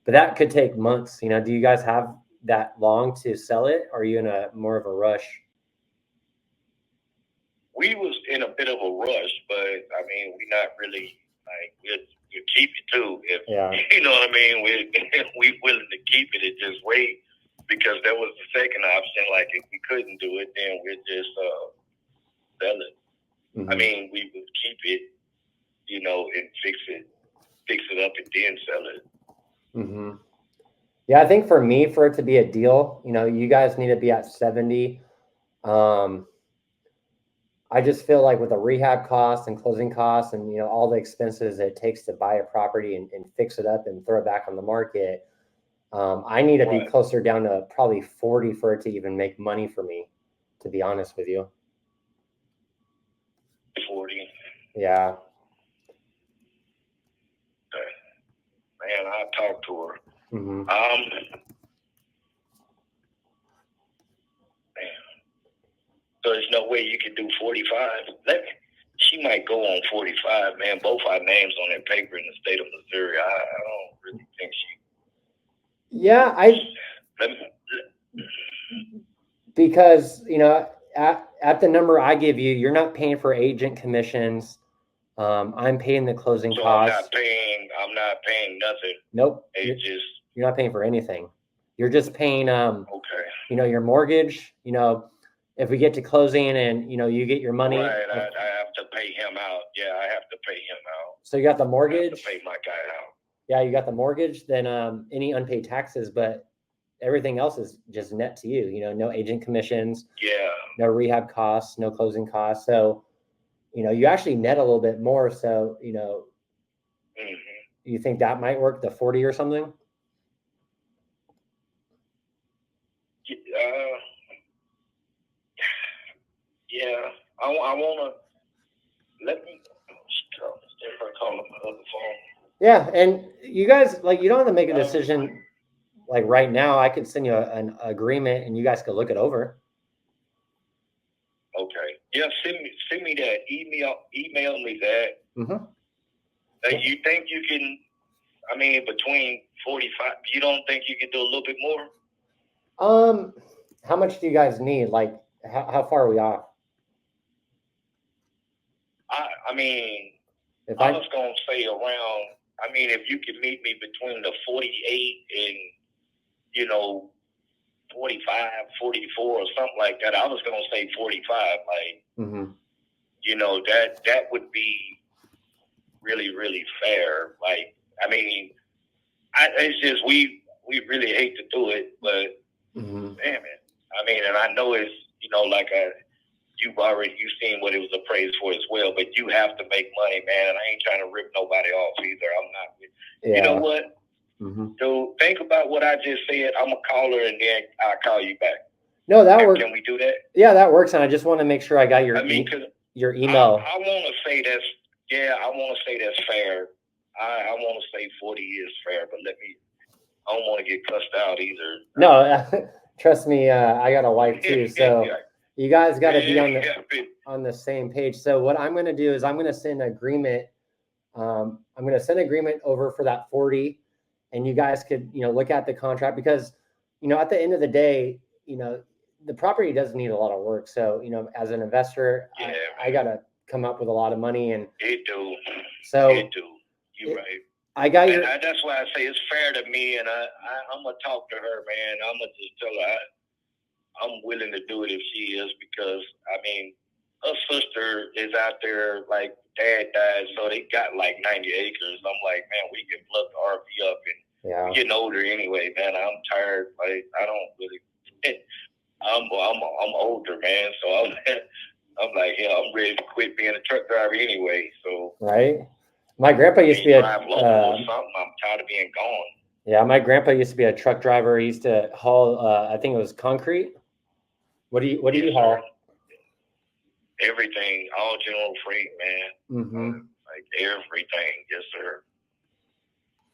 But that could take months. You know, do you guys have that long to sell it? Or are you in a more of a rush? We was in a bit of a rush, but I mean, we not really like we'll keep it too. If you know what I mean, we willing to keep it and just wait because that was the second option. Like if we couldn't do it, then we'd just sell it. I mean, we would keep it, you know, and fix it up and then sell it. Yeah, I think for me, for it to be a deal, you know, you guys need to be at 70. I just feel like with the rehab costs and closing costs and, you know, all the expenses it takes to buy a property and fix it up and throw it back on the market, I need to be closer down to probably 40 for it to even make money for me, to be honest with you. 40. Yeah. Man, I talked to her. Man. So there's no way you can do 45. She might go on 45, man. Both our names on that paper in the state of Missouri. I don't really think she. Yeah, because, you know, at the number I give you, you're not paying for agent commissions. I'm paying the closing costs. I'm not paying nothing. Nope. You're not paying for anything. You're just paying, you know, your mortgage. You know, if we get to closing and, you know, you get your money. Right, I have to pay him out. Yeah, I have to pay him out. So you got the mortgage. I have to pay my guy out. Yeah, you got the mortgage, then any unpaid taxes, but everything else is just net to you. You know, no agent commissions. Yeah. No rehab costs, no closing costs. So, you know, you actually net a little bit more. So, you know, you think that might work, the 40 or something? Yeah, I want to let me call on my other phone. Yeah, and you guys, like, you don't have to make a decision like right now. I could send you an agreement and you guys could look it over. Okay. Yeah, send me that email me that. You think you can, I mean, between 45, you don't think you can do a little bit more? How much do you guys need? Like, how far are we off? I mean, I was going to say around, I mean, if you could meet me between the 48 and, you know, 45, 44 or something like that, I was going to say 45. Like, you know, that would be really, really fair. Like, I mean, it's just, we really hate to do it, but damn it. I mean, and I know it's, you know, like you've seen what it was appraised for as well, but you have to make money, man. And I ain't trying to rip nobody off either. I'm not. You know what? So think about what I just said. I'm going to call her and then I'll call you back. No, that works. Can we do that? Yeah, that works. And I just want to make sure I got your your email. I want to say that's fair. I want to say 40 is fair, but I don't want to get cussed out either. No, trust me, I got a wife too, so you guys got to be on the same page. So what I'm going to do is I'm going to send an agreement. I'm going to send an agreement over for that 40, and you guys could, look at the contract because, at the end of the day, the property does need a lot of work. So, as an investor, I got to come up with a lot of money, and it do. So it do. You're right. I got your. That's why I say it's fair to me, and I'm gonna talk to her, man. I'm gonna just tell her I'm willing to do it if she is, because her sister is out there, like dad died, so they got like 90 acres. I'm like, man, we can plug the RV up, and we're getting older anyway, man. I'm tired. Like I don't really. I'm older, man, so I'm like, yeah, I'm ready to quit being a truck driver anyway. So right. My grandpa used to be drive local or something. I'm tired of being gone. Yeah, my grandpa used to be a truck driver. He used to haul. I think it was concrete. What do you haul? Everything, all general freight, man. Mm-hmm. Like everything, yes, sir.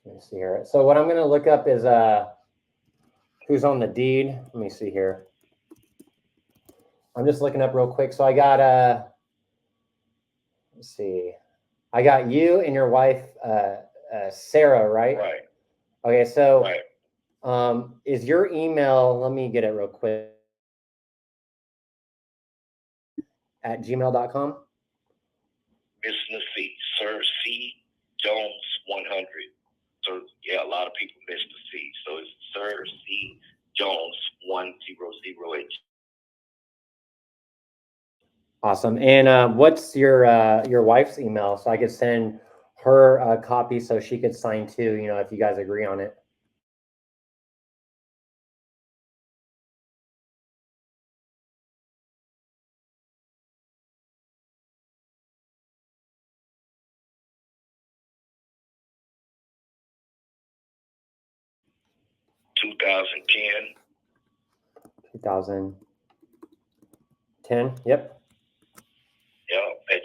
Let me see here. So what I'm going to look up is who's on the deed. Let me see here. I'm just looking up real quick. So I got let's see. I got you and your wife, Sarah, right? Right. Okay, so right. Is your email? Let me get it real quick. At gmail.com. Mr. C, Sir C Jones 100. So yeah, a lot of people miss the C. So it's Sir C Jones 100H. Awesome. And what's your wife's email, so I could send her a copy so she could sign too, if you guys agree on it? $2010. 2010. Yep. Yep. At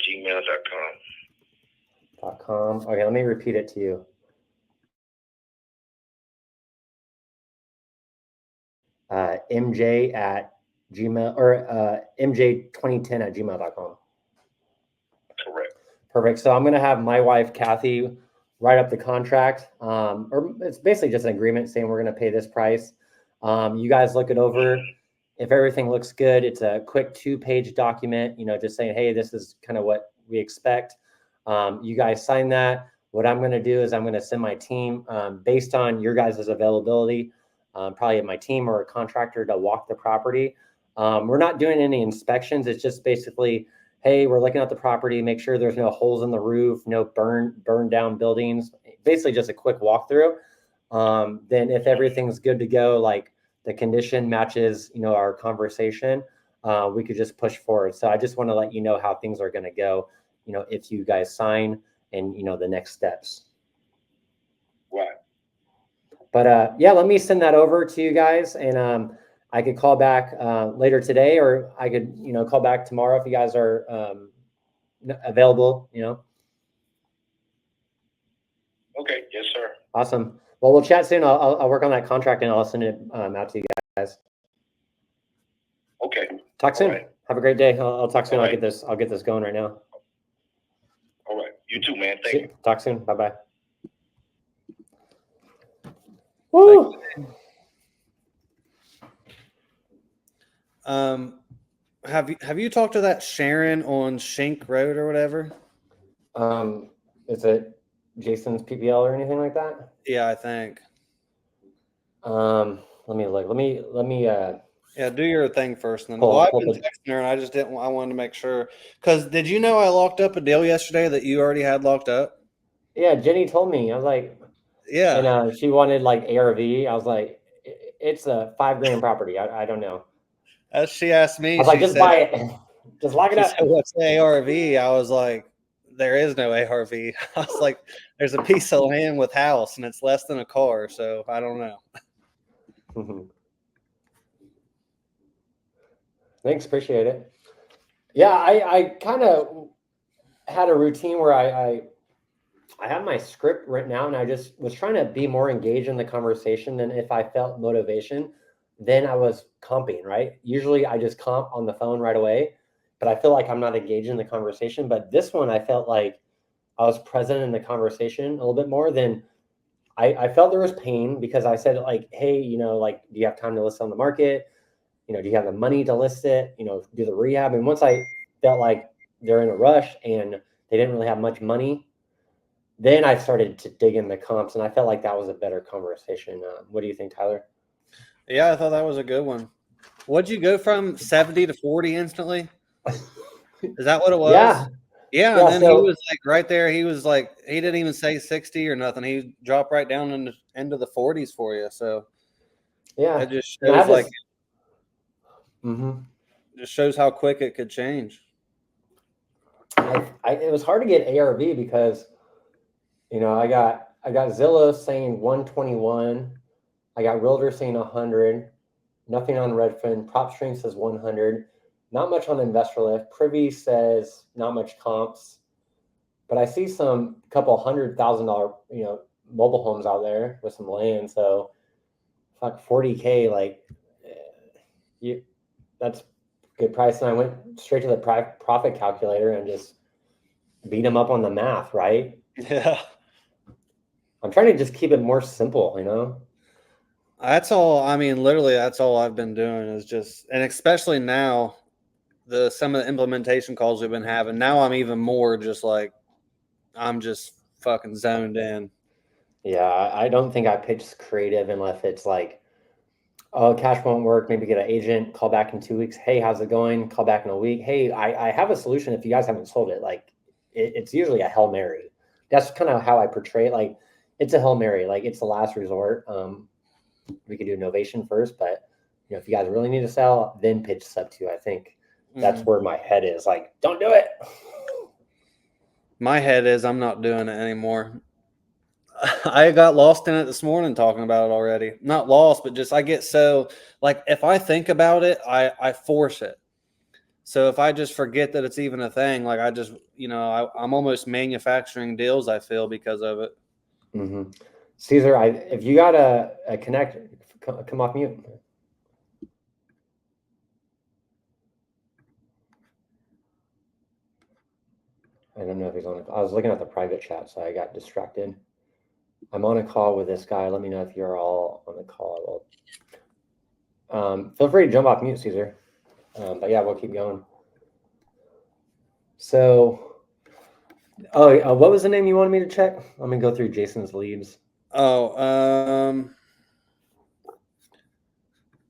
gmail.com. Okay, let me repeat it to you. MJ at Gmail, or MJ2010 at gmail.com. Correct. Perfect. So I'm going to have my wife, Kathy, write up the contract. Or it's basically just an agreement saying we're going to pay this price. You guys look it over. If everything looks good, it's a quick 2-page document, just saying, hey, this is kind of what we expect. You guys sign that. What I'm going to do is I'm going to send my team, based on your guys' availability, probably my team or a contractor to walk the property. We're not doing any inspections. It's just basically, hey, we're looking at the property, make sure there's no holes in the roof, no burned down buildings, basically just a quick walkthrough. Then if everything's good to go, like the condition matches, our conversation, we could just push forward. So I just want to let you know how things are going to go, if you guys sign and, the next steps. Right. But yeah, let me send that over to you guys, and I could call back later today, or I could, call back tomorrow if you guys are available, Okay. Yes, sir. Awesome. Well, we'll chat soon. I'll work on that contract and I'll send it out to you guys. Okay. Talk soon. Right. Have a great day. I'll talk soon. Right. I'll get this going right now. All right. You too, man. Thank you. Talk soon. Bye-bye. Woo! Have you talked to that Sharon on Shank Road or whatever? Is it Jason's PPL or anything like that? Yeah, I think. Let me look. Let me yeah, do your thing first, and then I've been texting her, and I wanted to make sure, because did you know I locked up a deal yesterday that you already had locked up? Yeah, Jenny told me. I was like, yeah, and she wanted like ARV. I was like, it's a $5,000 property. I don't know. As she asked me, I was like, just buy it, just lock it up. Said, what's the ARV? I was like, there is no ARV. I was like, there's a piece of land with house, and it's less than a car, so I don't know. Thanks, appreciate it. Yeah, I kind of had a routine where I had my script written out, and I just was trying to be more engaged in the conversation. And if I felt motivation, then I was comping, right? Usually I just comp on the phone right away, but I feel like I'm not engaged in the conversation. But this one, I felt like I was present in the conversation a little bit more than I felt there was pain, because I said, like, hey, like, do you have time to list on the market? Do you have the money to list it? Do the rehab. And once I felt like they're in a rush and they didn't really have much money, then I started to dig in the comps, and I felt like that was a better conversation. What do you think, Tyler? Yeah, I thought that was a good one. What'd you go from 70 to 40 instantly? Is that what it was? Yeah, and then he was like right there. He was like, he didn't even say 60 or nothing. He dropped right down into the 40s for you. So yeah, it just shows like just shows how quick it could change. It was hard to get ARV because I got Zillow saying 121, I got Realtor saying 100, nothing on Redfin. PropStream says 100, not much on InvestorLift. Privy says not much comps, but I see some couple $100,000 mobile homes out there with some land. So fuck, 40K, like, that's a good price. And I went straight to the profit calculator and just beat them up on the math, right? Yeah. I'm trying to just keep it more simple, That's all. I mean, literally, that's all I've been doing is just, and especially now, some of the implementation calls we've been having. Now I'm even more just like, I'm just fucking zoned in. Yeah, I don't think I pitch creative unless it's like, oh, cash won't work. Maybe get an agent, call back in 2 weeks. Hey, how's it going? Call back in a week. Hey, I have a solution if you guys haven't sold it. Like, it's usually a Hail Mary. That's kind of how I portray it. Like, it's a Hail Mary. Like, it's the last resort. We could do novation first, but if you guys really need to sell, then pitch sub 2. I think that's where my head is. Like, don't do it. My head is, I'm not doing it anymore. I got lost in it this morning talking about it already. Not lost, but just I get so, like, if I think about it, I force it. So if I just forget that it's even a thing, like I just, I'm almost manufacturing deals, I feel, because of it. Mm-hmm. Caesar, if you got a connect, come off mute. I don't know if he's on I was looking at the private chat, so I got distracted. I'm on a call with this guy. Let me know if you're all on the call. Feel free to jump off mute, Caesar. But yeah, we'll keep going. So, what was the name you wanted me to check? Let me go through Jason's leads. Oh,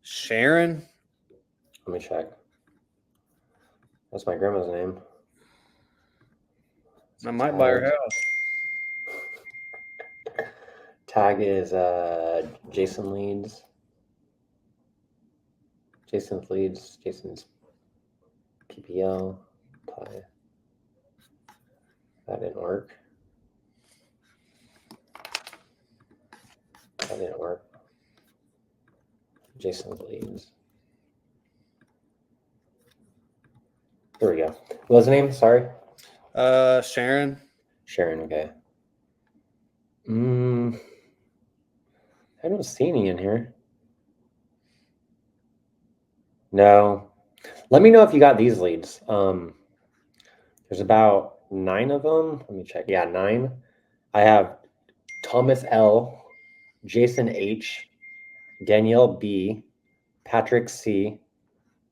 Sharon. Let me check. That's my grandma's name. I might buy her house. Tag is Jason leads. Jason's leads. Jason's PPL. Apply. That didn't work. That didn't work. Jason's leads. There we go. What was the name? Sorry. Sharon. Sharon. Okay. I don't see any in here. No. Let me know if you got these leads. There's about 9 of them. Let me check. Yeah, 9. I have Thomas L, Jason H, Danielle B, Patrick C,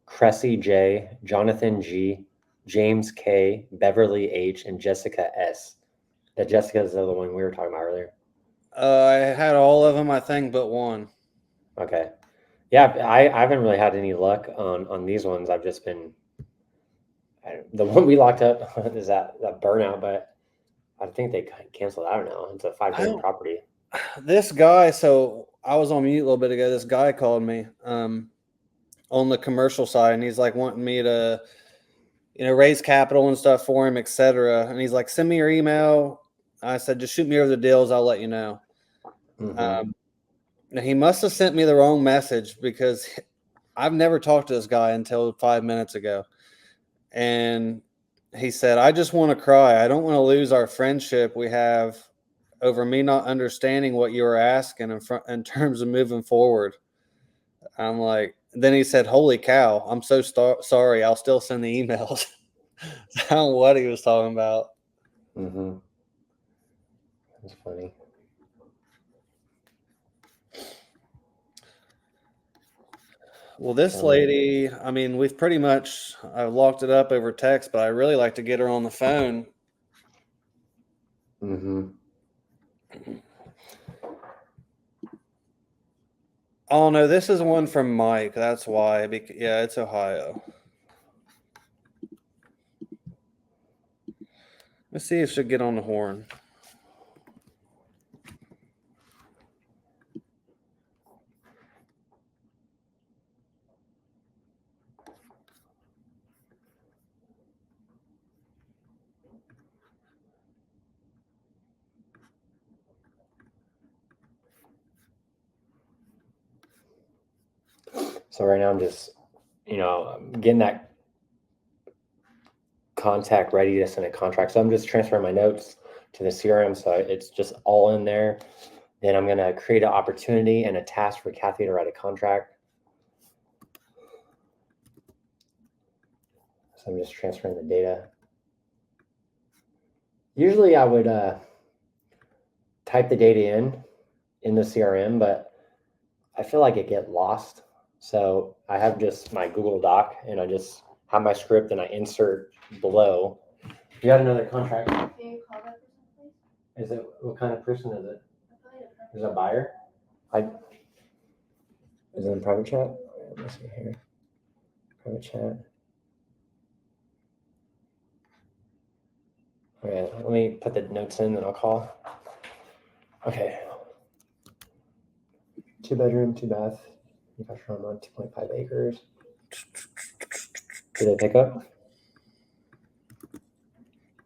Cressy J, Jonathan G, James K, Beverly H, and Jessica S. That Jessica is the other one we were talking about earlier. I had all of them, I think, but one. Okay. Yeah, I haven't really had any luck on these ones. I've just been the one we locked up is that burnout, but I think they canceled out now. It's a 5-day property. This guy, so I was on mute a little bit ago. This guy called me on the commercial side, and he's like wanting me to, raise capital and stuff for him, etc. And he's like, send me your email. I said, just shoot me over the deals. I'll let you know. Mm-hmm. He must have sent me the wrong message because I've never talked to this guy until 5 minutes ago. And he said, I just want to cry. I don't want to lose our friendship we have over me not understanding what you were asking in terms of moving forward. I'm like, then he said, holy cow, I'm so sorry. I'll still send the emails. I don't know what he was talking about. Mm-hmm. That's funny. Well, this lady, I mean, we've pretty much, I've locked it up over text, but I really like to get her on the phone. Mm-hmm. Oh, no, this is one from Mike. That's why. Yeah, it's Ohio. Let's see if she'll get on the horn. So right now I'm just, getting that contact ready to send a contract. So I'm just transferring my notes to the CRM. So it's just all in there. Then I'm going to create an opportunity and a task for Kathy to write a contract. So I'm just transferring the data. Usually I would type the data in the CRM, but I feel like it get lost. So I have just my Google Doc and I just have my script and I insert below. You got another contract? Can you call that person, please? Is it, what kind of person is it? Is it a buyer? Is it in private chat? Let me see here. Private chat. Okay, let me put the notes in, then I'll call. Okay. 2-bedroom, 2-bath, manufactured home on 2.5 acres. Did they pick up?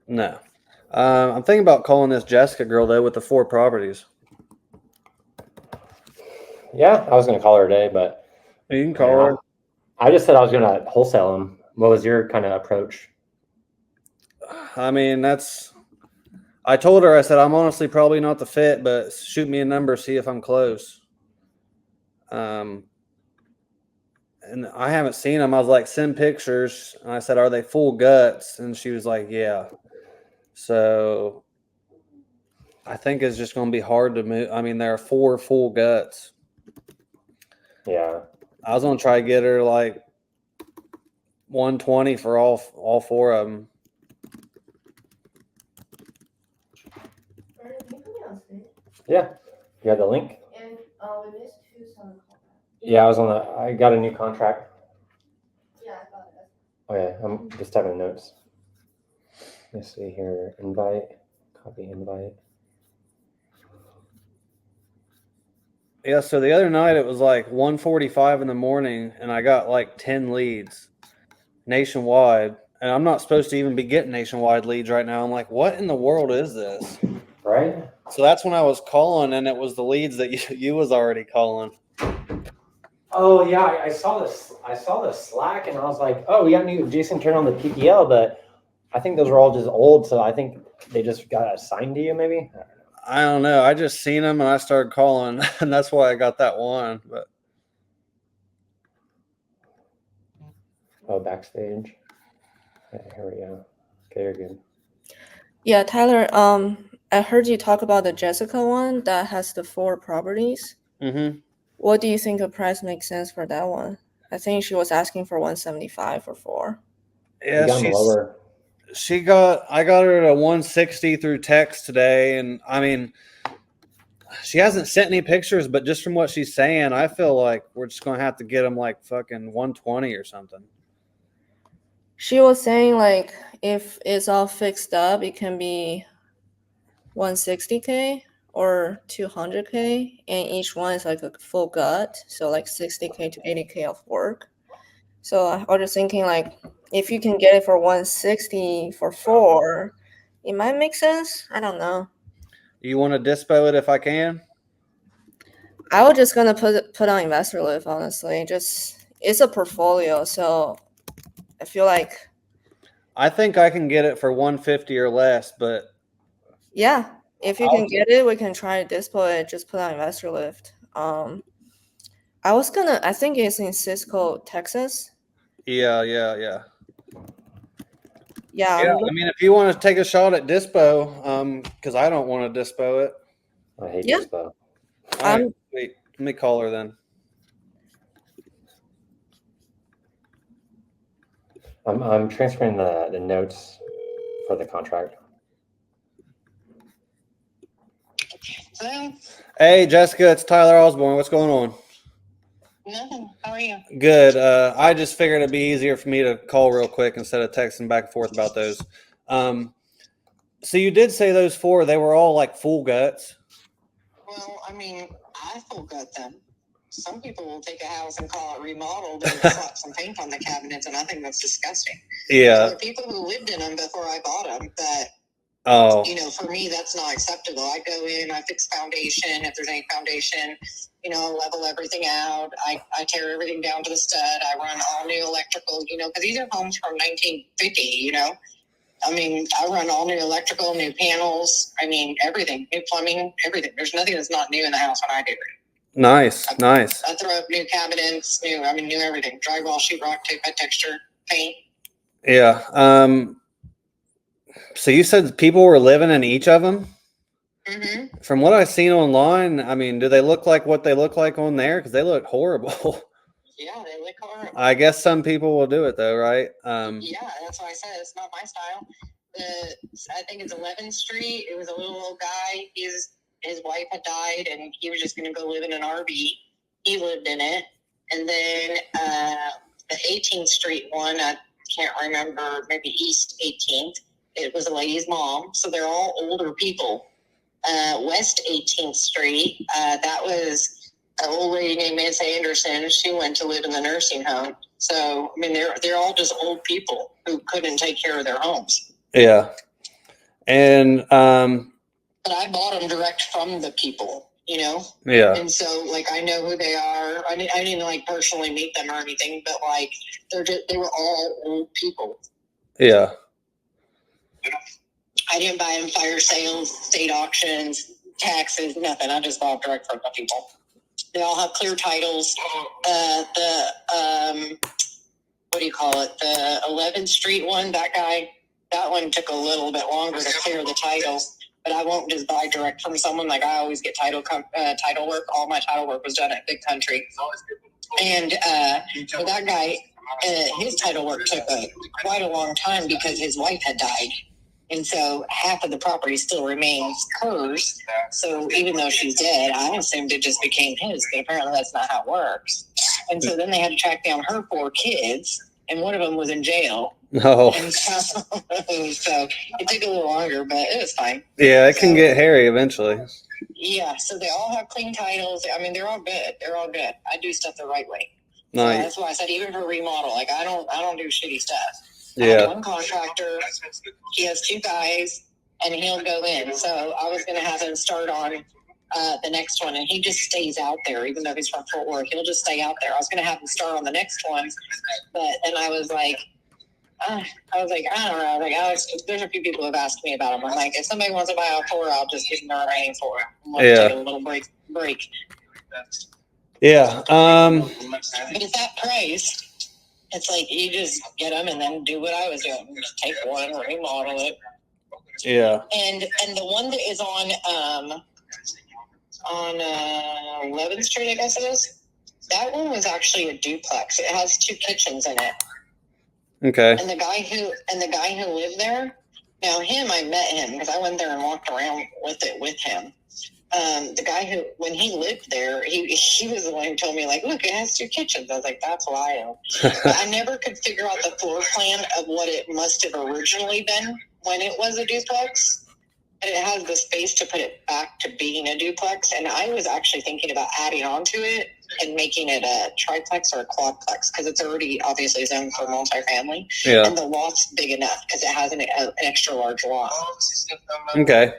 No. I'm thinking about calling this Jessica girl, though, with the 4 properties. Yeah, I was going to call her today, but You can call her. I just said I was going to wholesale them. What was your kind of approach? I mean, I told her, I said, I'm honestly probably not the fit, but shoot me a number, see if I'm close. And I haven't seen them. I was like, send pictures. And I said, are they full guts? And she was like, yeah. So I think it's just going to be hard to move. I mean, there are 4 full guts. Yeah. I was going to try to get her like 120 for all 4 of them. Yeah. You got the link? And we missed 2 contracts. Yeah, I got a new contract. Yeah, I got it. Okay, I'm just typing notes. Let's see here. Invite. Copy invite. Yeah, so the other night it was like 1:45 in the morning and I got like 10 leads nationwide. And I'm not supposed to even be getting nationwide leads right now. I'm like, what in the world is this? Right? So that's when I was calling, and it was the leads that you was already calling. Oh yeah, I saw this. I saw the Slack, and I was like, "Oh, we got new." Jason turned on the PPL, but I think those were all just old. So I think they just got assigned to you, maybe. I don't know. I just seen them, and I started calling, and that's why I got that one. But backstage. Okay, here we go. Okay, you're good. Yeah, Tyler. I heard you talk about the Jessica one that has the 4 properties. Mm-hmm. What do you think the price makes sense for that one? I think she was asking for 175 for 4. Yeah, I got her at a 160 through text today, and I mean, she hasn't sent any pictures, but just from what she's saying, I feel like we're just gonna have to get them like fucking 120 or something. She was saying like if it's all fixed up, it can be 160K or 200K, and each one is like a full gut, so like 60K to 80K of work. So I was just thinking like if you can get it for 160 for 4, it might make sense. I don't know. You want to dispo it if I can? I was just gonna put on investor lift, honestly. Just it's a portfolio, so I feel like I think I can get it for 150 or less, but yeah, if you can get it, we can try to dispo it. Just put on investor lift. I think it's in Cisco, Texas. yeah. Yeah, Yeah, I mean, if you want to take a shot at dispo, because I don't want to dispo it. I hate Yeah. dispo. All right, wait, let me call her then. I'm transferring the notes for the contract. Hello? Hey, Jessica, it's Tyler Osborne. What's going on? Nothing. How are you? Good. I just figured it'd be easier for me to call real quick instead of texting back and forth about those. So you did say those 4, they were all like full guts. Well, I mean, I full gut them. Some people will take a house and call it remodeled and slap some paint on the cabinets, and I think that's disgusting. Yeah. There are people who lived in them before I bought them, but Oh. you know, for me, that's not acceptable. I go in, I fix foundation. If there's any foundation, you know, level everything out. I tear everything down to the stud. I run all new electrical, you know, because these are homes from 1950, you know. I mean, I run all new electrical, new panels. I mean, everything, new plumbing, everything. There's nothing that's not new in the house when I do it. Nice. I throw up new cabinets, new everything. Drywall, sheetrock, tape, texture, paint. Yeah. So you said people were living in each of them? Mm-hmm. From what I've seen online, I mean, do they look like what they look like on there? Because they look horrible. Yeah, they look horrible. I guess some people will do it though, right? Yeah, that's why I said it's not my style. I think it's 11th Street. It was a little old guy. His wife had died, and he was just going to go live in an RV. He lived in it, and then the 18th Street one, I can't remember, maybe East 18th. It was a lady's mom, so they're all older people. West 18th Street, that was an old lady named Miss Anderson. She went to live in the nursing home. So, I mean, they're all just old people who couldn't take care of their homes. Yeah. And but I bought them direct from the people, you know? Yeah. And so, like, I know who they are. I didn't like personally meet them or anything, but like, they were all old people. Yeah. I didn't buy them fire sales, state auctions, taxes, nothing. I just bought direct from the people. They all have clear titles. What do you call it? The 11th Street one, that one took a little bit longer to clear the titles. But I won't just buy direct from someone. Like, I always get title work. All my title work was done at Big Country. And for that guy, his title work took quite a long time because his wife had died. And so half of the property still remains hers. So even though she's dead, I assumed it just became his. But apparently that's not how it works. And so then they had to track down her 4 kids, and one of them was in jail. No. And so it took a little longer, but it was fine. Yeah, it can get hairy eventually. Yeah, so they all have clean titles. I mean, they're all good. They're all good. I do stuff the right way. Nice. So that's why I said even for remodel, like I don't do shitty stuff. I Yeah. have one contractor. He has 2 guys, and he'll go in. So I was going to have him start on the next one, and he just stays out there, even though he's from Fort Worth. He'll just stay out there. I was going to have him start on the next one, and I was like, I don't know. Like, there's a few people who have asked me about them. I'm like, if somebody wants to buy a 4, I'll just give them the remaining 4. Yeah. Take a little break. Yeah. But at that price, it's like you just get them and then do what I was doing. Just take one, remodel it. Yeah. And the one that is on 11th Street, I guess it is. That one was actually a duplex. It has 2 kitchens in it. Okay. And the guy who lived there, now I met him because I went there and walked around with him. The guy who, when he lived there, he was the one who told me, like, look, it has 2 kitchens. I was like, that's wild. But I never could figure out the floor plan of what it must have originally been when it was a duplex. And it has the space to put it back to being a duplex. And I was actually thinking about adding on to it and making it a triplex or a quadplex because it's already obviously zoned for multifamily. Yeah. And the lot's big enough because it has an extra large lot. Okay.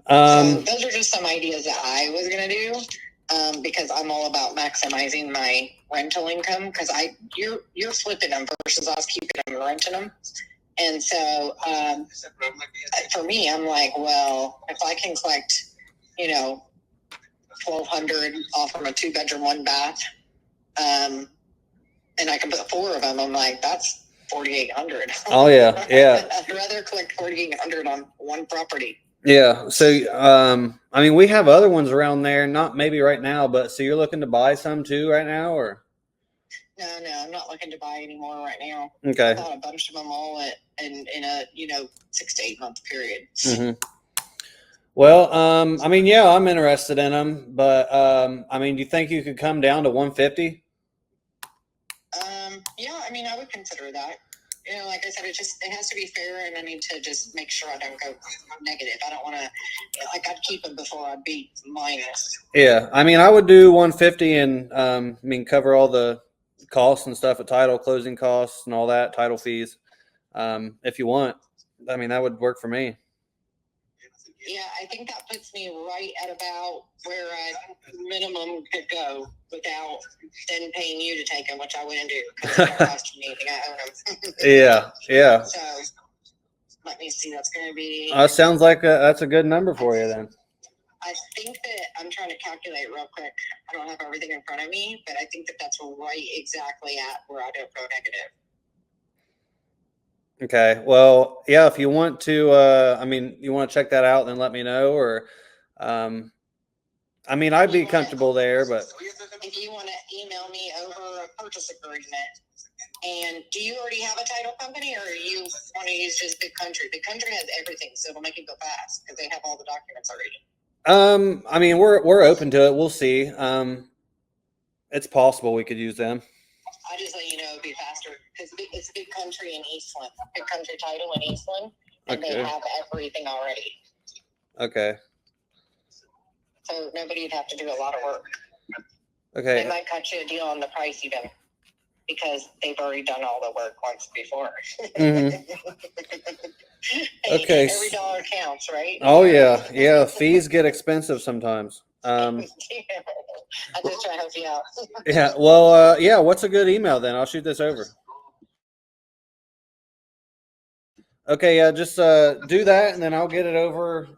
So those are just some ideas that I was going to do because I'm all about maximizing my rental income because you're flipping them versus us keeping them and renting them. And so for me, I'm like, well, if I can collect, $1,200 off from a 2-bedroom, 1 bath, and I can put 4 of them, I'm like, that's $4,800. Oh yeah, yeah. I'd rather collect $4,800 on one property. Yeah. So, I mean, we have other ones around there. Not maybe right now, but so you're looking to buy some too right now, or? No, I'm not looking to buy any more right now. Okay. I bought a bunch of them all in a 6 to 8 month period. Mm-hmm. Well, I mean, yeah, I'm interested in them, but I mean, do you think you could come down to 150? Yeah, I mean, I would consider that. Like I said, it has to be fair, and I need to just make sure I don't go negative. I don't want to, I'd keep them before I'd be minus. Yeah, I mean, I would do 150 and cover all the costs and stuff at title, closing costs and all that, title fees. If you want, I mean, that would work for me. Yeah, I think that puts me right at about where I minimum could go without then paying you to take them, which I wouldn't do because it don't cost me anything. I own them. Yeah. So let me see. That's going to be. Sounds like that's a good number for you then. I think that I'm trying to calculate real quick. I don't have everything in front of me, but I think that that's right exactly at where I don't go negative. Okay. Well, yeah, if you want to, you want to check that out, then let me know. Or, I'd be comfortable there, but. If you want to email me over a purchase agreement, and do you already have a title company, or you want to use just Big Country? Big Country has everything, so it'll make it go fast because they have all the documents already. We're open to it. We'll see. It's possible we could use them. I just let you know it'd be faster because it's Big Country in Eastland, Big Country Title in Eastland, and Okay. they have everything already. Okay. So nobody'd have to do a lot of work. Okay. They might cut you a deal on the price even because they've already done all the work once before. Mm-hmm. Okay. Every dollar counts, right? Oh yeah, yeah. Fees get expensive sometimes. I'm just trying to help you out. Yeah. Well, yeah. What's a good email then? I'll shoot this over. Okay. Yeah. Just do that, and then I'll get it over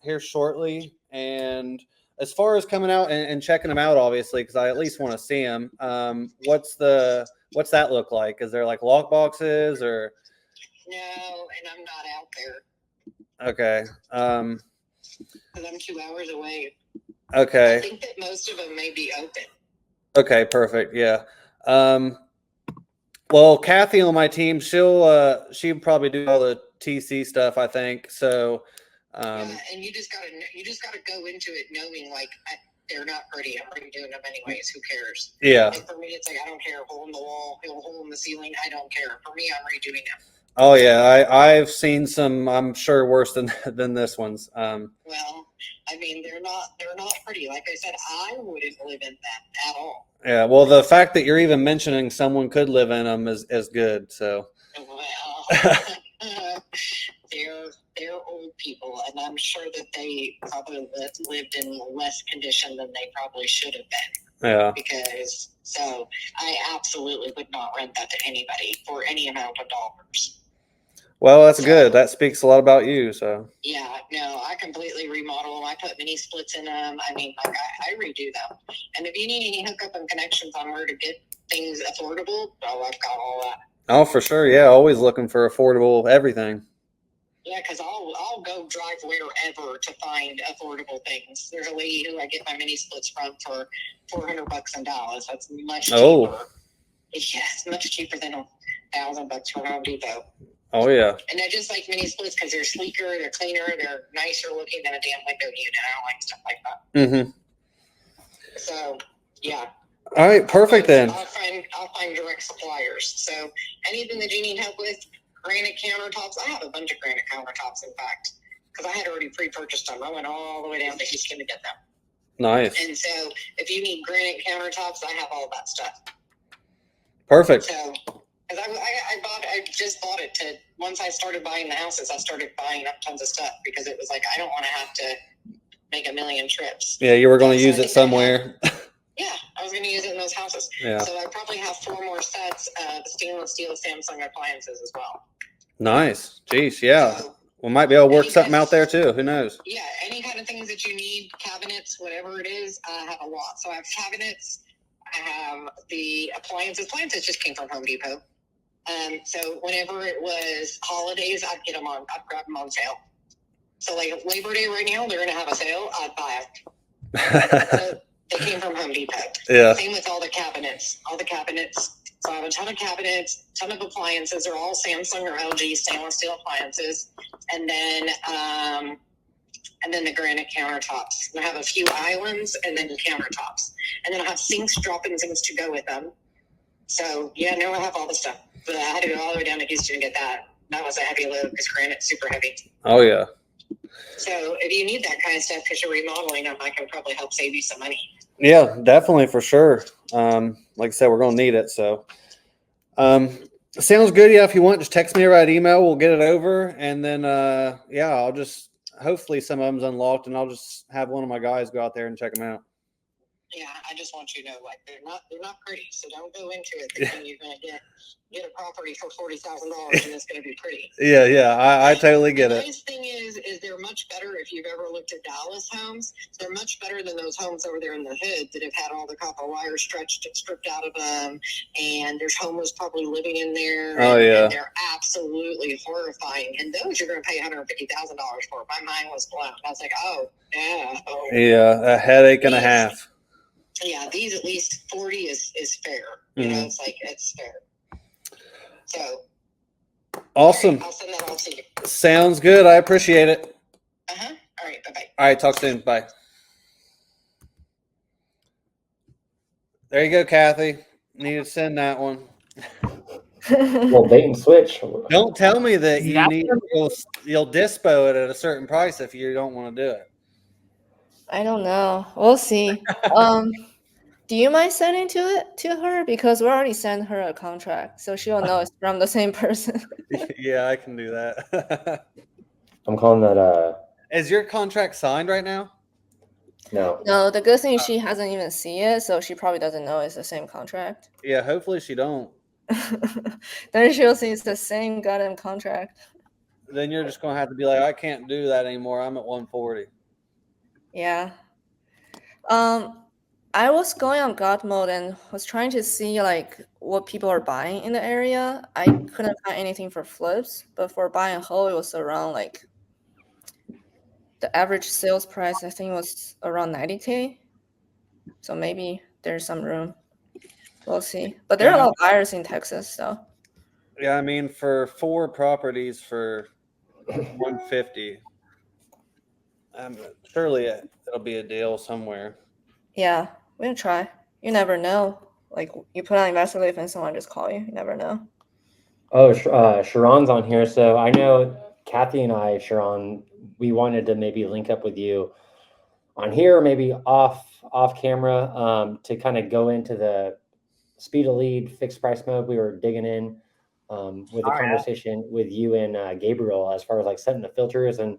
here shortly. And as far as coming out and checking them out, obviously, because I at least want to see them. What's that look like? Is there like lock boxes or? No, and I'm not out there. Okay. Because I'm 2 hours away. Okay. I think that most of them may be open. Okay, perfect. Yeah. Well, Kathy on my team, she'll probably do all the TC stuff, I think. So. Yeah, and you just gotta go into it knowing like they're not pretty. I'm already doing them anyways. Who cares? Yeah. Like for me, it's like I don't care. Hole in the wall, hole in the ceiling. I don't care. For me, I'm redoing them. Oh yeah, I've seen some. I'm sure worse than this one's. Well, I mean, they're not pretty. Like I said, I wouldn't live in them at all. Yeah. Well, the fact that you're even mentioning someone could live in them is good. So. Well, they're old people, and I'm sure that they probably lived in less condition than they probably should have been. Yeah. Because so I absolutely would not rent that to anybody for any amount of dollars. Well, that's good. That speaks a lot about you. So. Yeah, no, I completely remodel them. I put mini splits in them. I mean, like I redo them. And if you need any hookup and connections on where to get things affordable, oh, I've got all that. Oh, for sure. Yeah, always looking for affordable everything. Yeah, because I'll go drive wherever to find affordable things. There's a lady who I get my mini splits from for $400 in Dallas. That's much cheaper. Oh. Yes, much cheaper than $1,000 from Home Depot. Oh yeah. And I just like mini splits because they're sleeker, they're cleaner, they're nicer looking than a damn window unit. I don't like stuff like that. Mm-hmm. So yeah. All right, perfect then. I'll find direct suppliers. So anything that you need help with, granite countertops. I have a bunch of granite countertops, in fact, because I had already pre-purchased them. I went all the way down to Houston to get them. Nice. And so if you need granite countertops, I have all that stuff. Perfect. So, because I just bought it to, once I started buying the houses, I started buying up tons of stuff because it was like, I don't want to have to make a million trips. Yeah, you were going to use it somewhere. Yeah, I was going to use it in those houses. Yeah. So I probably have 4 more sets of stainless steel Samsung appliances as well. Nice. Jeez, yeah. So, We might be able to work any something kind out there too. Who knows? Yeah, any kind of things that you need, cabinets, whatever it is, I have a lot. So I have cabinets. I have the appliances. Appliances just came from Home Depot. So whenever it was holidays, I'd grab them on sale. So like Labor Day right now, they're going to have a sale. I'd buy it. So they came from Home Depot. Yeah. Same with all the cabinets. So I have a ton of cabinets, ton of appliances. They're all Samsung or LG stainless steel appliances. And then the granite countertops. And I have a few islands and then countertops. And then I have sinks, drop-in sinks to go with them. So yeah, now I have all the stuff. But I had to go all the way down to Houston to get that. That was a heavy load because granite's super heavy. Oh yeah. So if you need that kind of stuff because you're remodeling them, I can probably help save you some money. Yeah, definitely for sure. Like I said, we're gonna need it. So sounds good. Yeah, if you want, just text me or write email, we'll get it over. And then yeah, I'll just hopefully some of them's unlocked and I'll just have one of my guys go out there and check them out. Yeah, I just want you to know, like they're not pretty, so don't go into it thinking you're gonna get a property for $40,000 and it's gonna be pretty. Yeah, I totally get the it. The nice thing is they're much better if you've ever looked at Dallas homes. They're much better than those homes over there in the hood that have had all the copper wire stripped out of them, and there's homeless probably living in there. Oh yeah, and they're absolutely horrifying. And those you're gonna pay $150,000 for. My mind was blown. I was like, oh yeah, yeah, a headache and a half. Yeah, these at least 40 is fair. You know, it's like it's fair. So awesome. Right, I'll send that all to you. Sounds good. I appreciate it. Uh-huh. All right, bye-bye. All right, talk soon. Bye. There you go, Kathy. Need to send that one. Well, bait and switch. Don't tell me that you'll DISPO it at a certain price if you don't want to do it. I don't know. We'll see. Do you mind sending to her? Because we already sent her a contract, so she'll know it's from the same person. Yeah, I can do that. I'm calling that. Is your contract signed right now? No. No, the good thing is she hasn't even seen it, so she probably doesn't know it's the same contract. Yeah, hopefully she don't. Then she'll see it's the same goddamn contract. Then you're just gonna have to be like, I can't do that anymore. I'm at 140. Yeah. I was going on God mode and was trying to see like what people are buying in the area. I couldn't find anything for flips, but for buy and hold, it was around like the average sales price. I think was around 90K. So maybe there's some room. We'll see. But there are a lot of buyers in Texas, so. Yeah, I mean for 4 properties for 150. Surely it'll be a deal somewhere. Yeah, we're gonna try. You never know. Like you put on investor leave and someone just call you. You never know. Oh, Sharon's on here. So I know Kathy and I, Sharon, we wanted to maybe link up with you on here, maybe off camera, to kind of go into the speed of lead fixed price mode. We were digging in with a conversation with you and Gabriel as far as like setting the filters and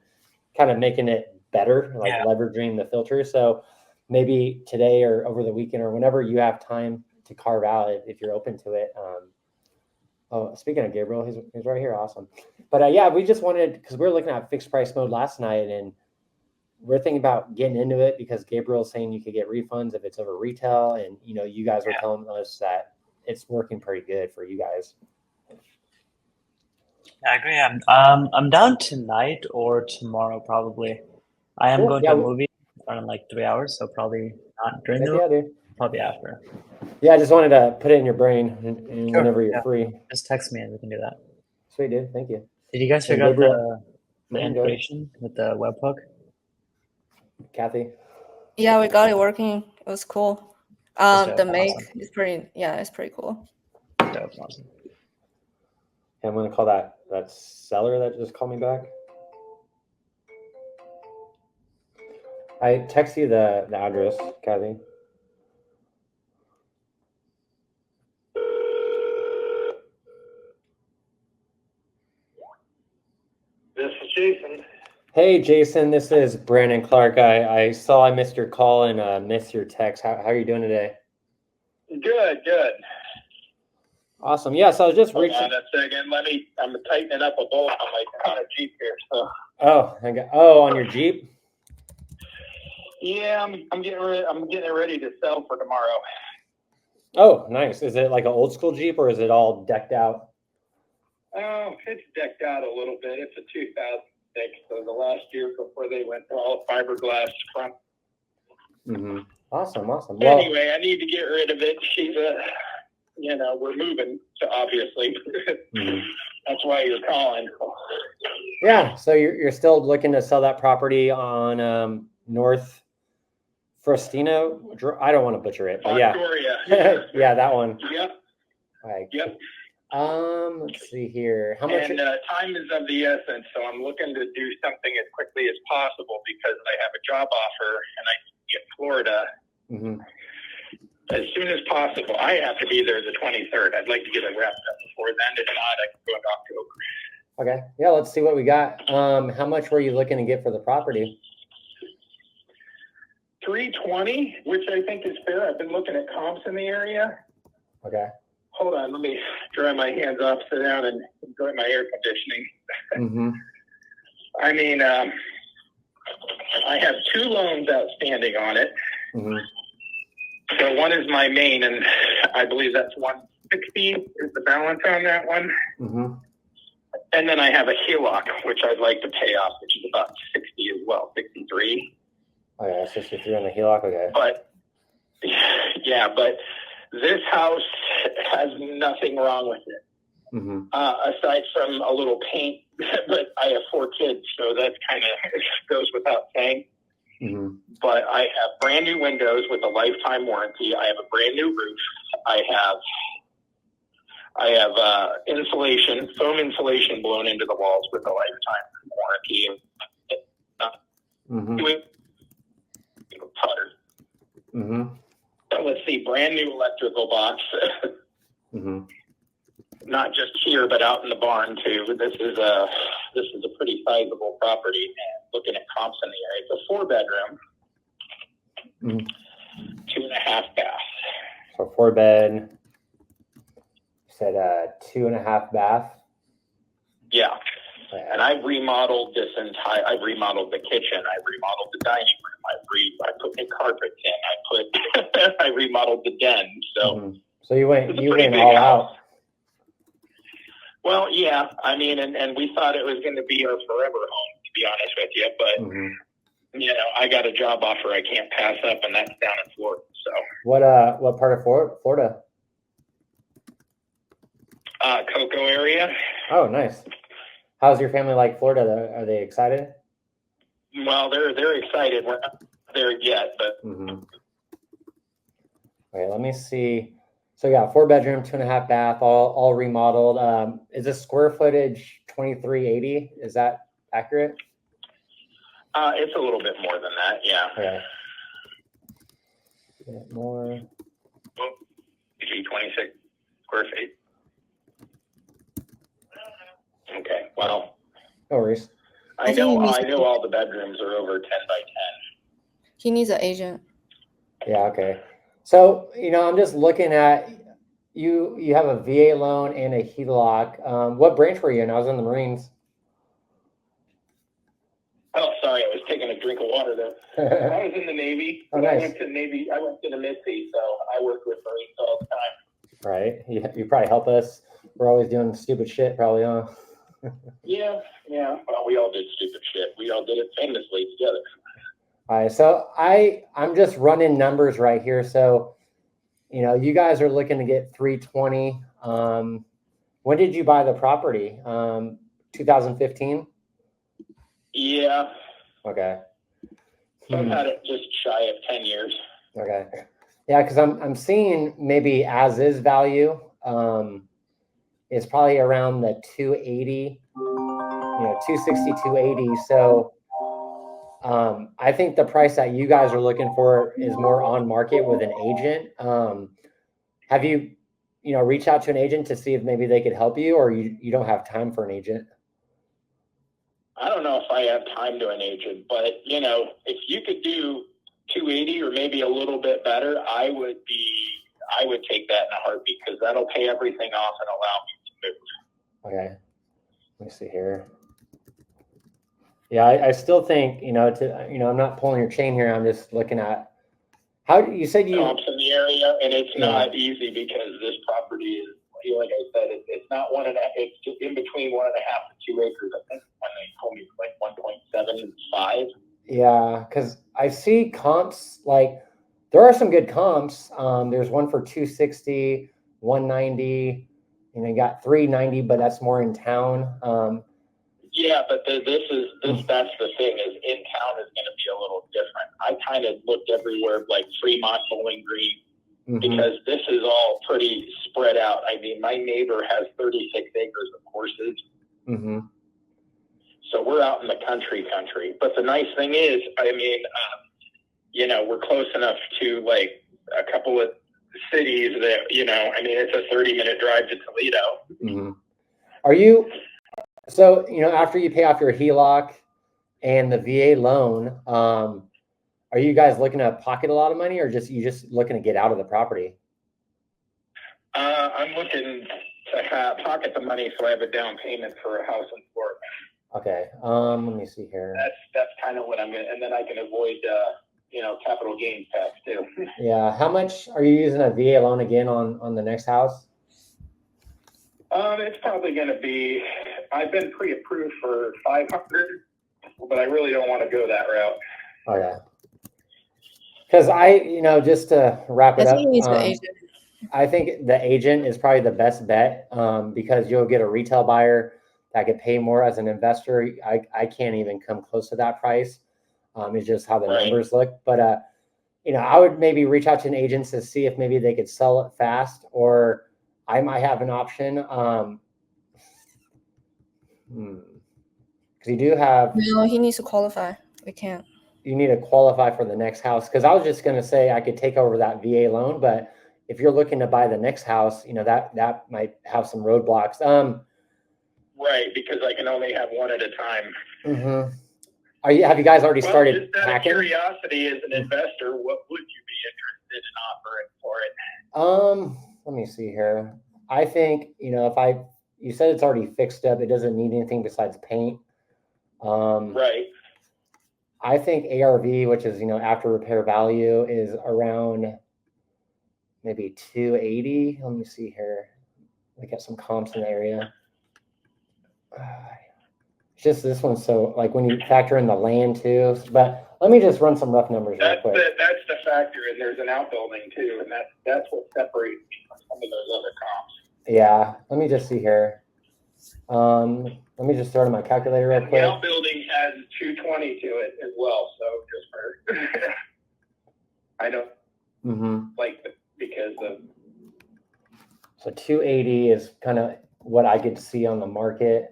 kind of making it better, like leveraging the filters. So maybe today or over the weekend or whenever you have time to carve out, if you're open to it. Oh, speaking of Gabriel, he's right here. Awesome. But yeah, we just wanted, because we were looking at fixed price mode last night and we're thinking about getting into it because Gabriel's saying you could get refunds if it's over retail. And, you know, you guys were telling us that it's working pretty good for you guys. I agree. I'm down tonight or tomorrow probably. I am going to a movie in like 3 hours, so probably not during the movie, probably after. Yeah, I just wanted to put it in your brain and whenever you're free. Just text me and we can do that. Sweet, dude. Thank you. Did you guys figure out the integration with the webhook? Kathy? Yeah, we got it working. It was cool. The make is pretty. Yeah, it's pretty cool. That's awesome. I'm going to call that seller that just called me back. I text you the address, Kathy. This is Jason. Hey, Jason, this is Brandon Clark. I saw I missed your call and missed your text. How are you doing today? Good. Awesome. Yeah, so I was just Hold reaching. on a second. I'm tightening up a bolt on a Jeep here. So. On your Jeep? Yeah, I'm getting it ready to sell for tomorrow. Oh, nice. Is it like an old school Jeep or is it all decked out? Oh, it's decked out a little bit. It's a 2006, so the last year before they went to all fiberglass front. Mm-hmm. Awesome. Well, anyway, I need to get rid of it. She's we're moving, so obviously. Mm-hmm. That's why you're calling. Yeah, so you're still looking to sell that property on North Frostino? I don't want to butcher it, but yeah. Victoria. Yeah, that one. Yep. All right. Yep. Let's see here. How much? And time is of the essence, so I'm looking to do something as quickly as possible because I have a job offer and I get Florida Mm-hmm. as soon as possible. I have to be there the 23rd. I'd like to get it wrapped up before then. If not, I can go in October. Okay. Yeah, let's see what we got. How much were you looking to get for the property? $320, which I think is fair. I've been looking at comps in the area. Okay. Hold on, let me dry my hands off, sit down, and enjoy my air conditioning. Mm-hmm. I mean, I have 2 loans outstanding on it. Mm-hmm. So one is my main, and I believe that's 160 is the balance on that one. Mm-hmm. And then I have a HELOC, which I'd like to pay off, which is about 60 as well, 63. Oh yeah, 63 on the HELOC. Okay. But this house has nothing wrong with it, Mm-hmm. aside from a little paint. But I have 4 kids, so that kind of goes without saying. Mm-hmm. But I have brand new windows with a lifetime warranty. I have a brand new roof. I have insulation, foam insulation blown into the walls with a lifetime warranty. Putter. Mm-hmm. So let's see, brand new electrical box. Mm-hmm. Not just here, but out in the barn too. This is a pretty sizable property. And looking at comps in the area, it's a 4-bedroom, 2.5 bath. So 4 bed. You said 2.5 bath. Yeah. And I've remodeled I've remodeled the kitchen. I've remodeled the dining room. I put new carpets in. I remodeled the den. So, mm-hmm. So you went all out. Well, yeah. I mean, and we thought it was going to be our forever home, to be honest with you. But, mm-hmm. I got a job offer I can't pass up, and that's down in Florida. So what part of Florida? Cocoa area. Oh, nice. How's your family like Florida? Are they excited? Well, they're excited. We're not there yet, but. Mm-hmm. Okay, let me see. So yeah, 4-bedroom, 2.5 bath, all remodeled. Is the square footage 2,380? Is that accurate? It's a little bit more than that. Yeah. Okay. A bit more. 26 square feet. Okay. Well. No worries. I know all the bedrooms are over 10 by 10. He needs an agent. Yeah. Okay. So, I'm just looking at you have a VA loan and a HELOC. What branch were you in? I was in the Marines. Oh, sorry. I was taking a drink of water there. I was in the Navy. Oh, nice. I went to the Mid-Sea, so I worked with Marines all the time. Right. You probably help us. We're always doing stupid shit, probably, huh? Yeah. Well, we all did stupid shit. We all did it famously together. All right. So I'm just running numbers right here. So, you guys are looking to get 320. When did you buy the property? 2015? Yeah. Okay. So I've had it just shy of 10 years. Okay. Yeah, because I'm seeing maybe as is value. It's probably around the 280, 260, 280. So I think the price that you guys are looking for is more on market with an agent. Have you, reached out to an agent to see if maybe they could help you, or you don't have time for an agent? I don't know if I have time to an agent, but you know, if you could do 280 or maybe a little bit better, I would take that in a heartbeat because that'll pay everything off and allow me to move. Okay. Let me see here. Yeah, I still think, you know, I'm not pulling your chain here. I'm just looking at how you said you comps in the area, and it's not easy because this property is, like I said, it's not it's just in between 1.5 to 2 acres. I think when they told me like 1.75. Yeah, because I see comps, like there are some good comps. There's one for 260, 190, and you got 390, but that's more in town. Yeah, but that's the thing is in town is going to be a little different. I kind of looked everywhere like Fremont, Bowling Green, because this is all pretty spread out. I mean, my neighbor has 36 acres of horses. So we're out in the country. But the nice thing is, I mean, you know, we're close enough to like a couple of cities that, you know, I mean, it's a 30-minute drive to Toledo. Are you, so, you know, after you pay off your HELOC and the VA loan, are you guys looking to pocket a lot of money or just looking to get out of the property? I'm looking to pocket the money so I have a down payment for a house in Florida. Okay. Let me see here. That's kind of what I'm in, and then I can avoid, you know, capital gains tax too. Yeah. How much are you using a VA loan again on the next house? It's probably going to be, I've been pre-approved for 500, but I really don't want to go that route. Okay. Because you know, just to wrap it up, I think the agent is probably the best bet because you'll get a retail buyer that could pay more. As an investor, I can't even come close to that price. It's just how the numbers look. But, you know, I would maybe reach out to an agent to see if maybe they could sell it fast, or I might have an option. Because you do have. No, he needs to qualify. We can't. You need to qualify for the next house. Because I was just going to say I could take over that VA loan, but if you're looking to buy the next house, you know, that might have some roadblocks. Right, because I can only have one at a time. Have you guys already started just out packing? of curiosity, as an investor, what would you be interested in offering for it? Let me see here. I think, you know, you said it's already fixed up, it doesn't need anything besides paint. Right. I think ARV, which is, you know, after repair value, is around maybe 280. Let me see here. We got some comps in the area. Just this one, so like when you factor in the land too. But let me just run some rough numbers real quick. That's the factor, and there's an outbuilding too, and that's what separates me from some of those other comps. Yeah, let me just see here. Let me just throw in my calculator real quick. The outbuilding has 220 to it as well, so just for I don't like because of. So 280 is kind of what I could see on the market.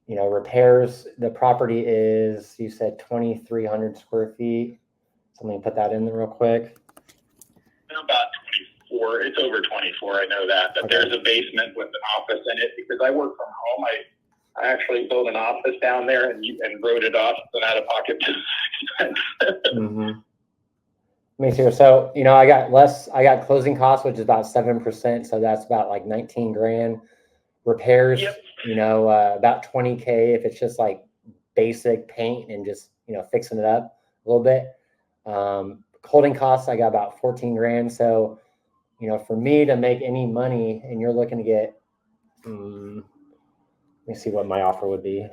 You know, repairs, the property is, you said 2,300 square feet. So let me put that in there real quick. About 24. It's over 24. I know that. But there's a basement with an office in it because I work from home. I actually built an office down there and wrote it off and out of pocket. Let me see here. So, you know, I got closing costs, which is about 7%. So that's about like 19 grand. Repairs, you know, about 20K if it's just like basic paint and just, you know, fixing it up a little bit. Holding costs, I got about 14 grand. So, you know, for me to make any money, and you're looking to get, let me see what my offer would be.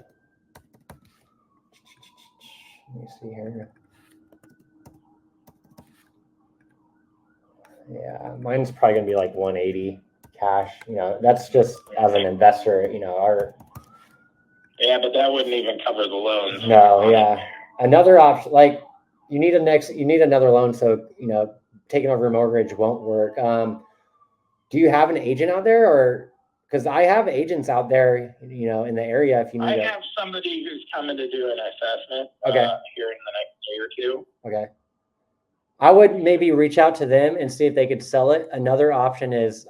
Let me see here. Yeah, mine's probably gonna be like 180 cash. You know, that's just as an investor, you know, Yeah, but that wouldn't even cover the loans. No, yeah. Another option, like you need another loan, so you know, taking over a mortgage won't work. Do you have an agent out there, or because I have agents out there, you know, in the area? If you need, I have somebody who's coming to do an assessment. Here in the next day or two. Okay. I would maybe reach out to them and see if they could sell it. Another option is,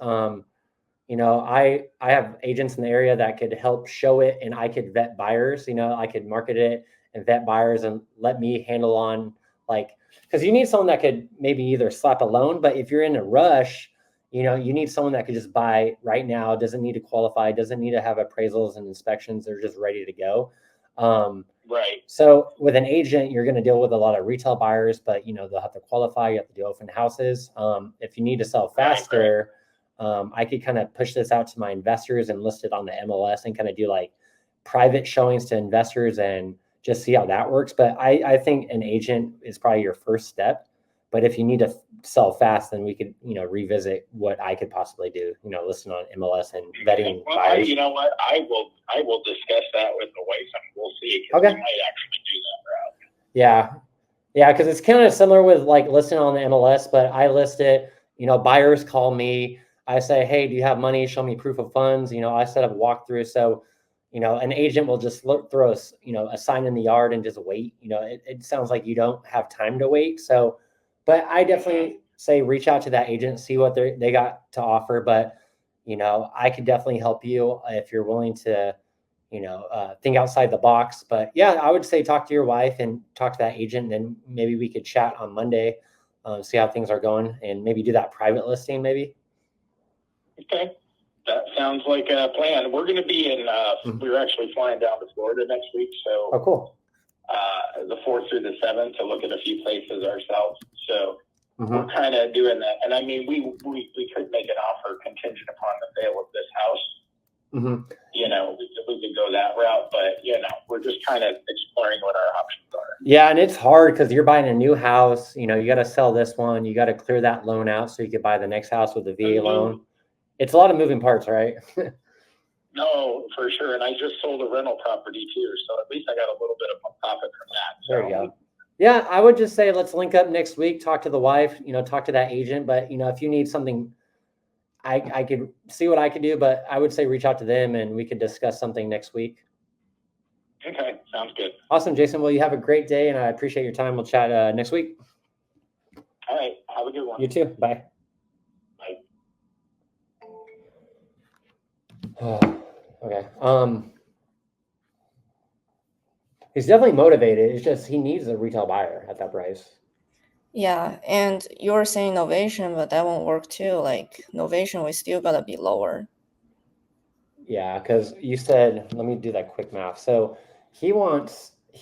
I have agents in the area that could help show it, and I could vet buyers. I could market it and vet buyers and let me handle on because you need someone that could maybe either slap a loan, but if you're in a rush, you need someone that could just buy right now, doesn't need to qualify, doesn't need to have appraisals and inspections. They're just ready to go. Right. So with an agent, you're going to deal with a lot of retail buyers, but they'll have to qualify. You have to do open houses. If you need to sell faster, I could kind of push this out to my investors and list it on the MLS and kind of do like private showings to investors and just see how that works. But I think an agent is probably your first step. But if you need to sell fast, then we could, revisit what I could possibly do, listing on MLS and vetting buyers. You know what? I will discuss that with the wife and we'll see. Okay. We might actually do that route. Yeah. Yeah. Cause it's kind of similar with like listing on the MLS, but I list it, buyers call me. I say, hey, do you have money? Show me proof of funds. I set up a walkthrough. So, an agent will just throw a sign in the yard and just wait. It sounds like you don't have time to wait. So, but I definitely say reach out to that agent, see what they got to offer. But, I could definitely help you if you're willing to, think outside the box. But yeah, I would say talk to your wife and talk to that agent. And then maybe we could chat on Monday, see how things are going and maybe do that private listing maybe. Okay. That sounds like a plan. We're going to be in, we're actually flying down to Florida next week. So, oh, cool. The 4th through the 7th to look at a few places ourselves. So we're kind of doing that. And I mean, we could make an offer contingent upon the sale of this house. We could go that route, but we're just kind of exploring what our options are. Yeah. And it's hard because you're buying a new house, you got to sell this one. You got to clear that loan out so you could buy the next house with the VA loan. It's a lot of moving parts, right? No, for sure. And I just sold a rental property too. So at least I got a little bit of profit from that. So. There you go. Yeah, I would just say let's link up next week, talk to the wife, talk to that agent. But, if you need something, I could see what I could do. But I would say reach out to them and we could discuss something next week. Okay, sounds good. Awesome, Jason. Well, you have a great day and I appreciate your time. We'll chat next week. All right. Have a good one. You too. Bye. Okay. He's definitely motivated. It's just he needs a retail buyer at that price. Yeah, and you're saying Novation, but that won't work too. Like Novation, we still gotta be lower. Yeah, because you said, let me do that quick math. So he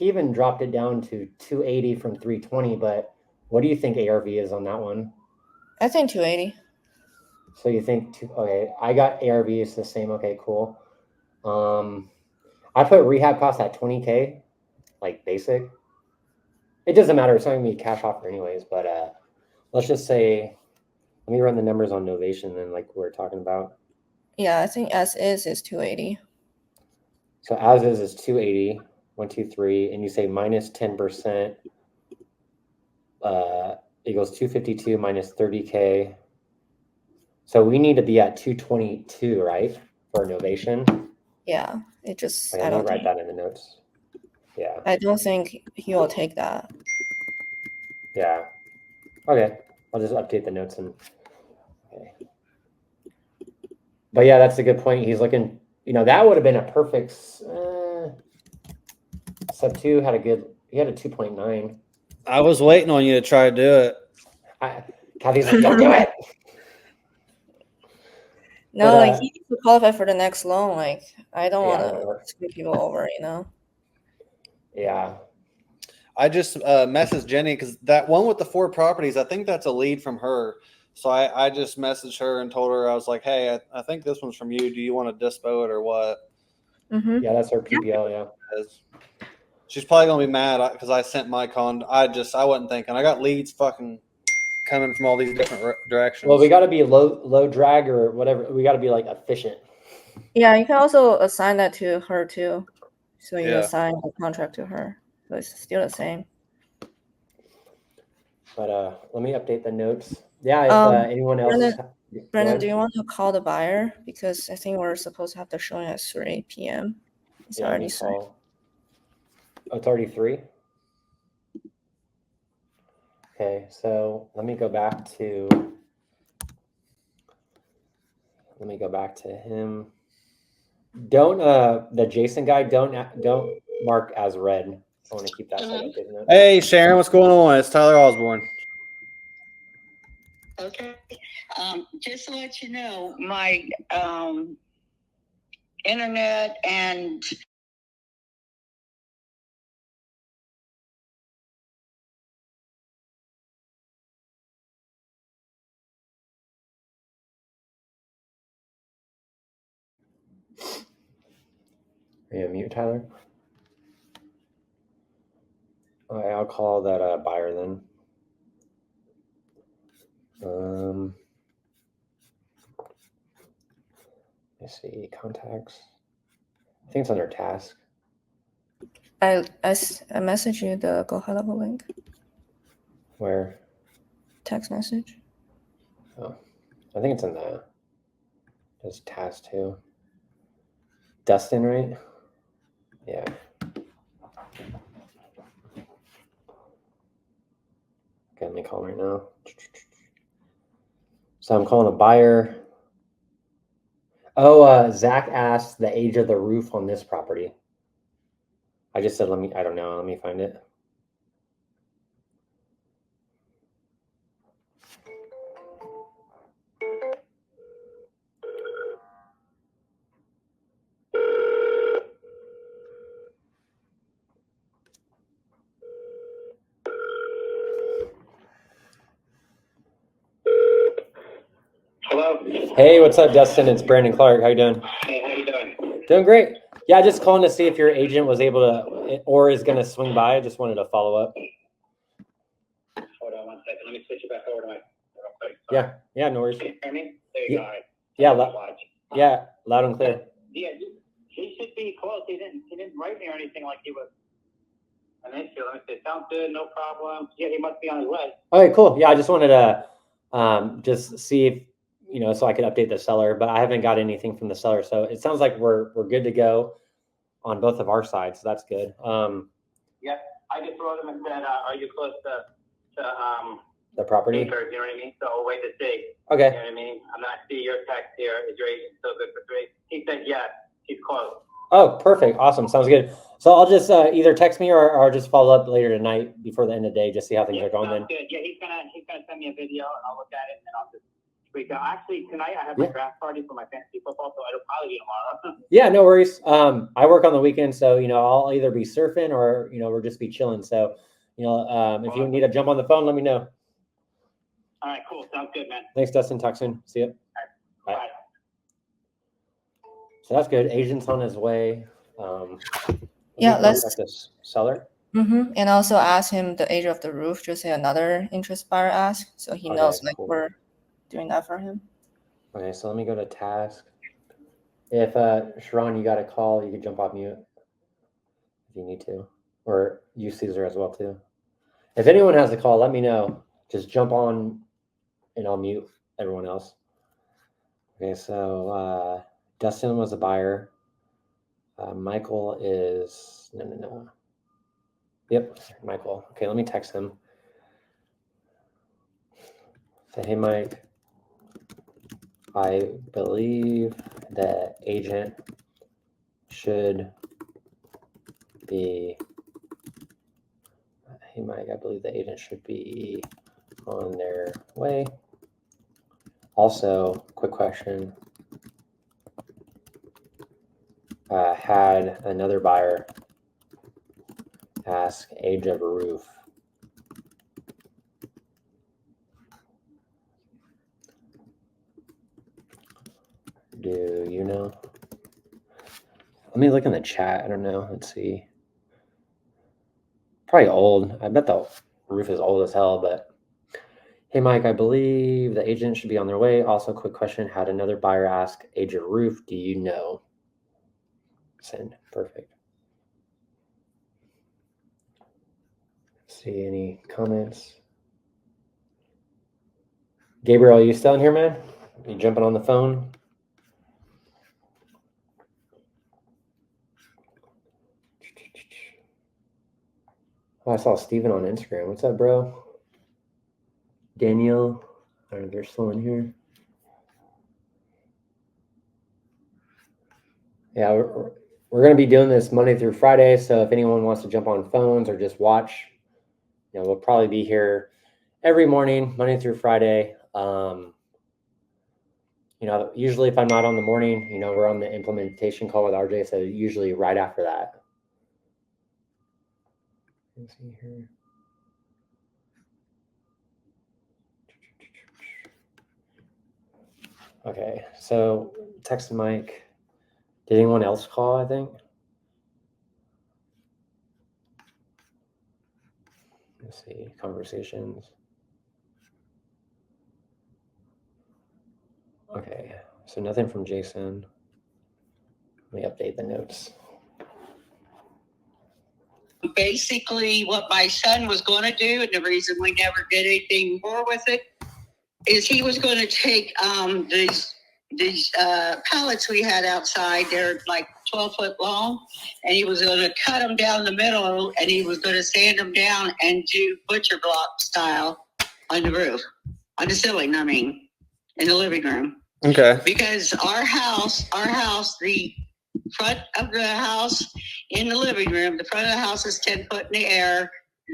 even dropped it down to 280 from 320. But what do you think ARV is on that one? I think 280. So you think okay? I got ARV is the same. Okay, cool. I put rehab cost at 20K, like basic. It doesn't matter. It's not gonna be a cash offer anyways. But let's just say, let me run the numbers on Novation then, like we're talking about. Yeah, I think as is 280. So as is 280. 1, 2, 3, and you say minus 10%. Equals 252 minus 30K. So we need to be at 222, right, for Novation? Yeah, it just. Okay, let me write that in the notes. Yeah. I don't think he will take that. Yeah. Okay. I'll just update the notes and. Okay. But yeah, that's a good point. He's looking. That would have been a perfect. Sub 2 had he had a 2.9. I was waiting on you to try to do it. Kathy's like, don't do it. No, like he needs to qualify for the next loan. Like I don't want to screw people over, Yeah. I just messaged Jenny because that one with the 4 properties, I think that's a lead from her. So I just messaged her and told her, I was like, hey, I think this one's from you. Do you want to dispo it or what? Mm-hmm. Yeah, that's her PPL, yeah. She's probably going to be mad because I sent my I wasn't thinking. I got leads fucking coming from all these different directions. Well, we got to be low drag or whatever. We got to be like efficient. Yeah, you can also assign that to her too. So you assign the contract to her. So it's still the same. But let me update the notes. Yeah, if anyone else. Brendan, do you want to call the buyer? Because I think we're supposed to have the showing at 3 p.m. It's already 3. Oh, it's already 3? Okay, so let me go back to Let me go back to him. Don't the Jason guy don't mark as red. I want to keep that set up, isn't it? Hey Sharon, what's going on? It's Tyler Osborne. Okay. Just to let you know, my internet and Are you mute, Tyler? All right, I'll call that buyer then. Let's see, contacts. I think it's under task. I messaged you the Go High Level link. Where? Text message. Oh, I think it's in the. There's task too. Dustin, right? Yeah. Okay, let me call him right now. So I'm calling a buyer. Oh, Zach asked the age of the roof on this property. I just said, I don't know. Let me find it. Hello. Hey, what's up, Dustin? It's Brandon Clark. How you doing? Hey, how you doing? Doing great. Yeah, just calling to see if your agent was able to or is going to swing by. I just wanted to follow up. Hold on 1 second. Let me switch it back over to my real quick. Yeah, no worries. Can you hear me? There you go. All right. Yeah, loud and clear. Yeah, he should be close. He didn't write me or anything like he was an issue. Let me say, sounds good, no problem. Yeah, he must be on his way. Okay, cool. Yeah, I just wanted to just see if so I could update the seller, but I haven't got anything from the seller. So it sounds like we're good to go on both of our sides. So that's good. Yeah, I just wrote him and said, are you close to the property? acres, you know what I mean? So we'll wait to see. Okay. You know what I mean? I'm not seeing your text here. Is your agent still good for 3? He said yes. He's close. Oh, perfect. Awesome. Sounds good. So I'll just either text me or just follow up later tonight before the end of the day, just see how things are going. Then. Good. Yeah, he's gonna send me a video and I'll look at it and then I'll just tweak out. Actually, tonight I have my draft party for my fantasy football, so it'll probably be tomorrow. Yeah, no worries. I work on the weekend, so I'll either be surfing or we'll just be chilling. So if you need to jump on the phone, let me know. All right, cool. Sounds good, man. Thanks, Dustin. Talk soon. See you. Bye. Bye. So that's good. Agent's on his way. Yeah, let's contact this seller. And also ask him the age of the roof. Just say another interest buyer ask, so he knows cool. we're doing that for him. Okay, so let me go to task. If Sharon, you got a call, you can jump off mute if you need to, or you Caesar as well too. If anyone has a call, let me know. Just jump on, and I'll mute everyone else. Okay, so Dustin was a buyer. Michael is no. Yep, Michael. Okay, let me text him. Say, hey, Mike. I believe the agent should be. Hey, Mike. I believe the agent should be on their way. Also, quick question. Had another buyer ask age of roof. Do you know? Let me look in the chat. I don't know. Let's see. Probably old. I bet the roof is old as hell, but hey, Mike, I believe the agent should be on their way. Also, quick question. Had another buyer ask age of roof. Do you know? Send. Perfect. See any comments? Gabriel, are you still in here, man? Are you jumping on the phone? Oh, I saw Steven on Instagram. What's up, bro? Danielle, they're still in here. Yeah, we're going to be doing this Monday through Friday. So if anyone wants to jump on phones or just watch, we'll probably be here every morning, Monday through Friday. Usually if I'm not on the morning, we're on the implementation call with RJ. So usually right after that. Let's see here. Okay, so text Mike. Did anyone else call, I think? Let's see, conversations. Okay, so nothing from Jason. Let me update the notes. Basically, what my son was going to do, and the reason we never did anything more with it, is he was going to take these pallets we had outside. They're like 12 foot long, and he was going to cut them down the middle, and he was going to sand them down and do butcher block style on the roof, on the ceiling. I mean, in the living room. Okay. Because our house, the front of the house in the living room, the front of the house is 10 foot in the air.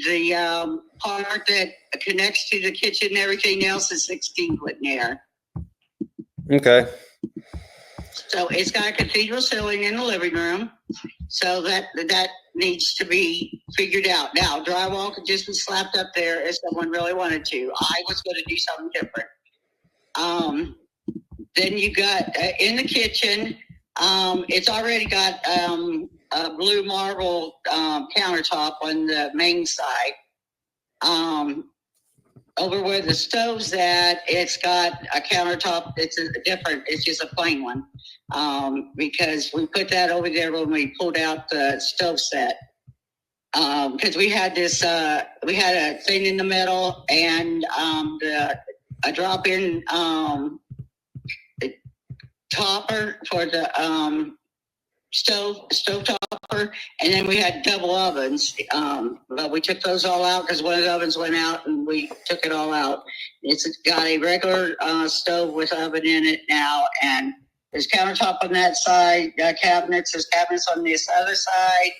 The part that connects to the kitchen and everything else is 16 foot in the air. Okay. So it's got a cathedral ceiling in the living room. So that needs to be figured out. Now, drywall could just be slapped up there if someone really wanted to. I was going to do something different. Then you got in the kitchen, it's already got a blue marble countertop on the main side. Over where the stove's at, it's got a countertop. It's it's just a plain one. Because we put that over there when we pulled out the stove set. Because we had we had a thing in the middle and a drop-in topper for the stove topper, and then we had double ovens. But we took those all out because one of the ovens went out, and we took it all out. It's got a regular stove with oven in it now, and there's countertop on that side, cabinets. There's cabinets on this other side,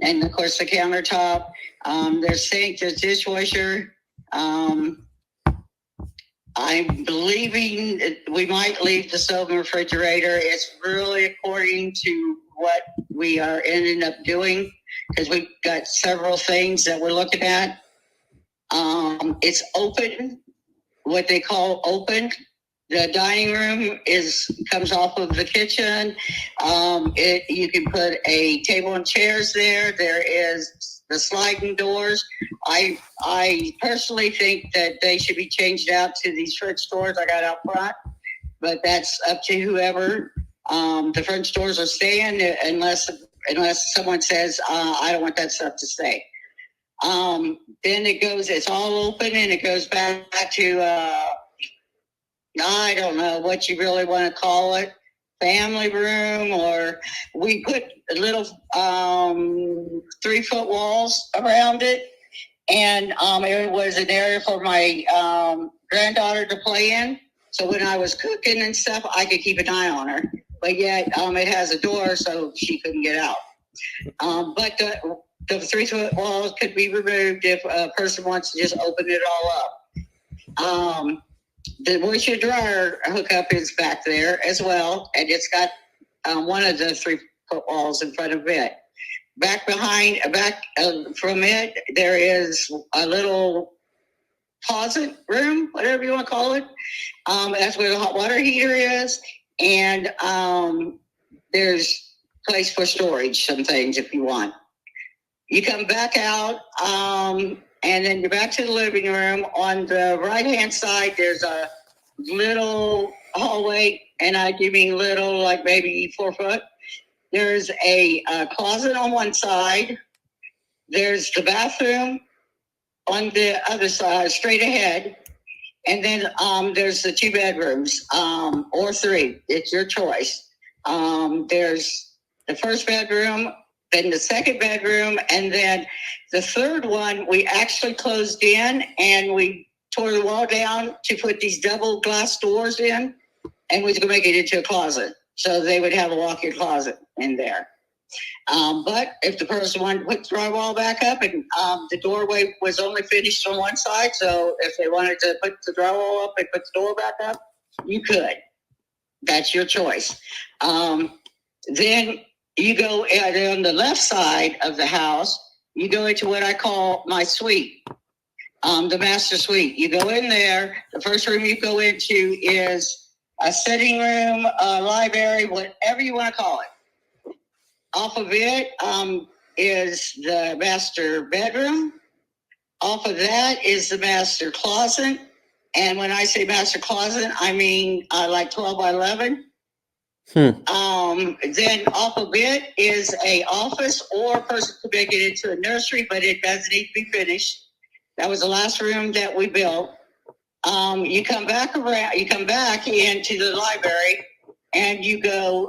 and of course the countertop. There's sink, there's dishwasher. I'm believing that we might leave the stove and refrigerator. It's really according to what we are ending up doing because we've got several things that we're looking at. It's open, what they call open. The dining room comes off of the kitchen. You can put a table and chairs there. There is the sliding doors. I personally think that they should be changed out to these French doors I got out front, but that's up to whoever. The French doors are staying unless someone says, I don't want that stuff to stay. Then it's all open and it goes back to, I don't know what you really want to call it, family room, or we put little 3-foot walls around it. And it was an area for my granddaughter to play in. So when I was cooking and stuff, I could keep an eye on her. But yet it has a door, so she couldn't get out. But the 3-foot walls could be removed if a person wants to just open it all up. The washer dryer hookup is back there as well, and it's got one of the 3-foot walls in front of it. Back from it, there is a little closet room, whatever you want to call it. That's where the hot water heater is, and there's place for storage, some things if you want. You come back out, and then you're back to the living room. On the right-hand side, there's a little hallway, and I do mean little, like maybe 4 foot. There's a closet on one side. There's the bathroom on the other side, straight ahead. And then there's the 2 bedrooms, or 3. It's your choice. There's the first bedroom, then the second bedroom, and then the third one we actually closed in, and we tore the wall down to put these double glass doors in, and we was going to make it into a closet. So they would have a walk-in closet in there. But if the person wanted to put the drywall back up and the doorway was only finished on one side, so if they wanted to put the drywall up and put the door back up, you could. That's your choice. Then you go on the left side of the house, you go into what I call my suite, the master suite. You go in there. The first room you go into is a sitting room, a library, whatever you want to call it. Off of it is the master bedroom. Off of that is the master closet. And when I say master closet, I mean like 12 by 11. Then off of it is a office, or a person could make it into a nursery, but it doesn't need to be finished. That was the last room that we built. You come back around, you come back into the library, and you go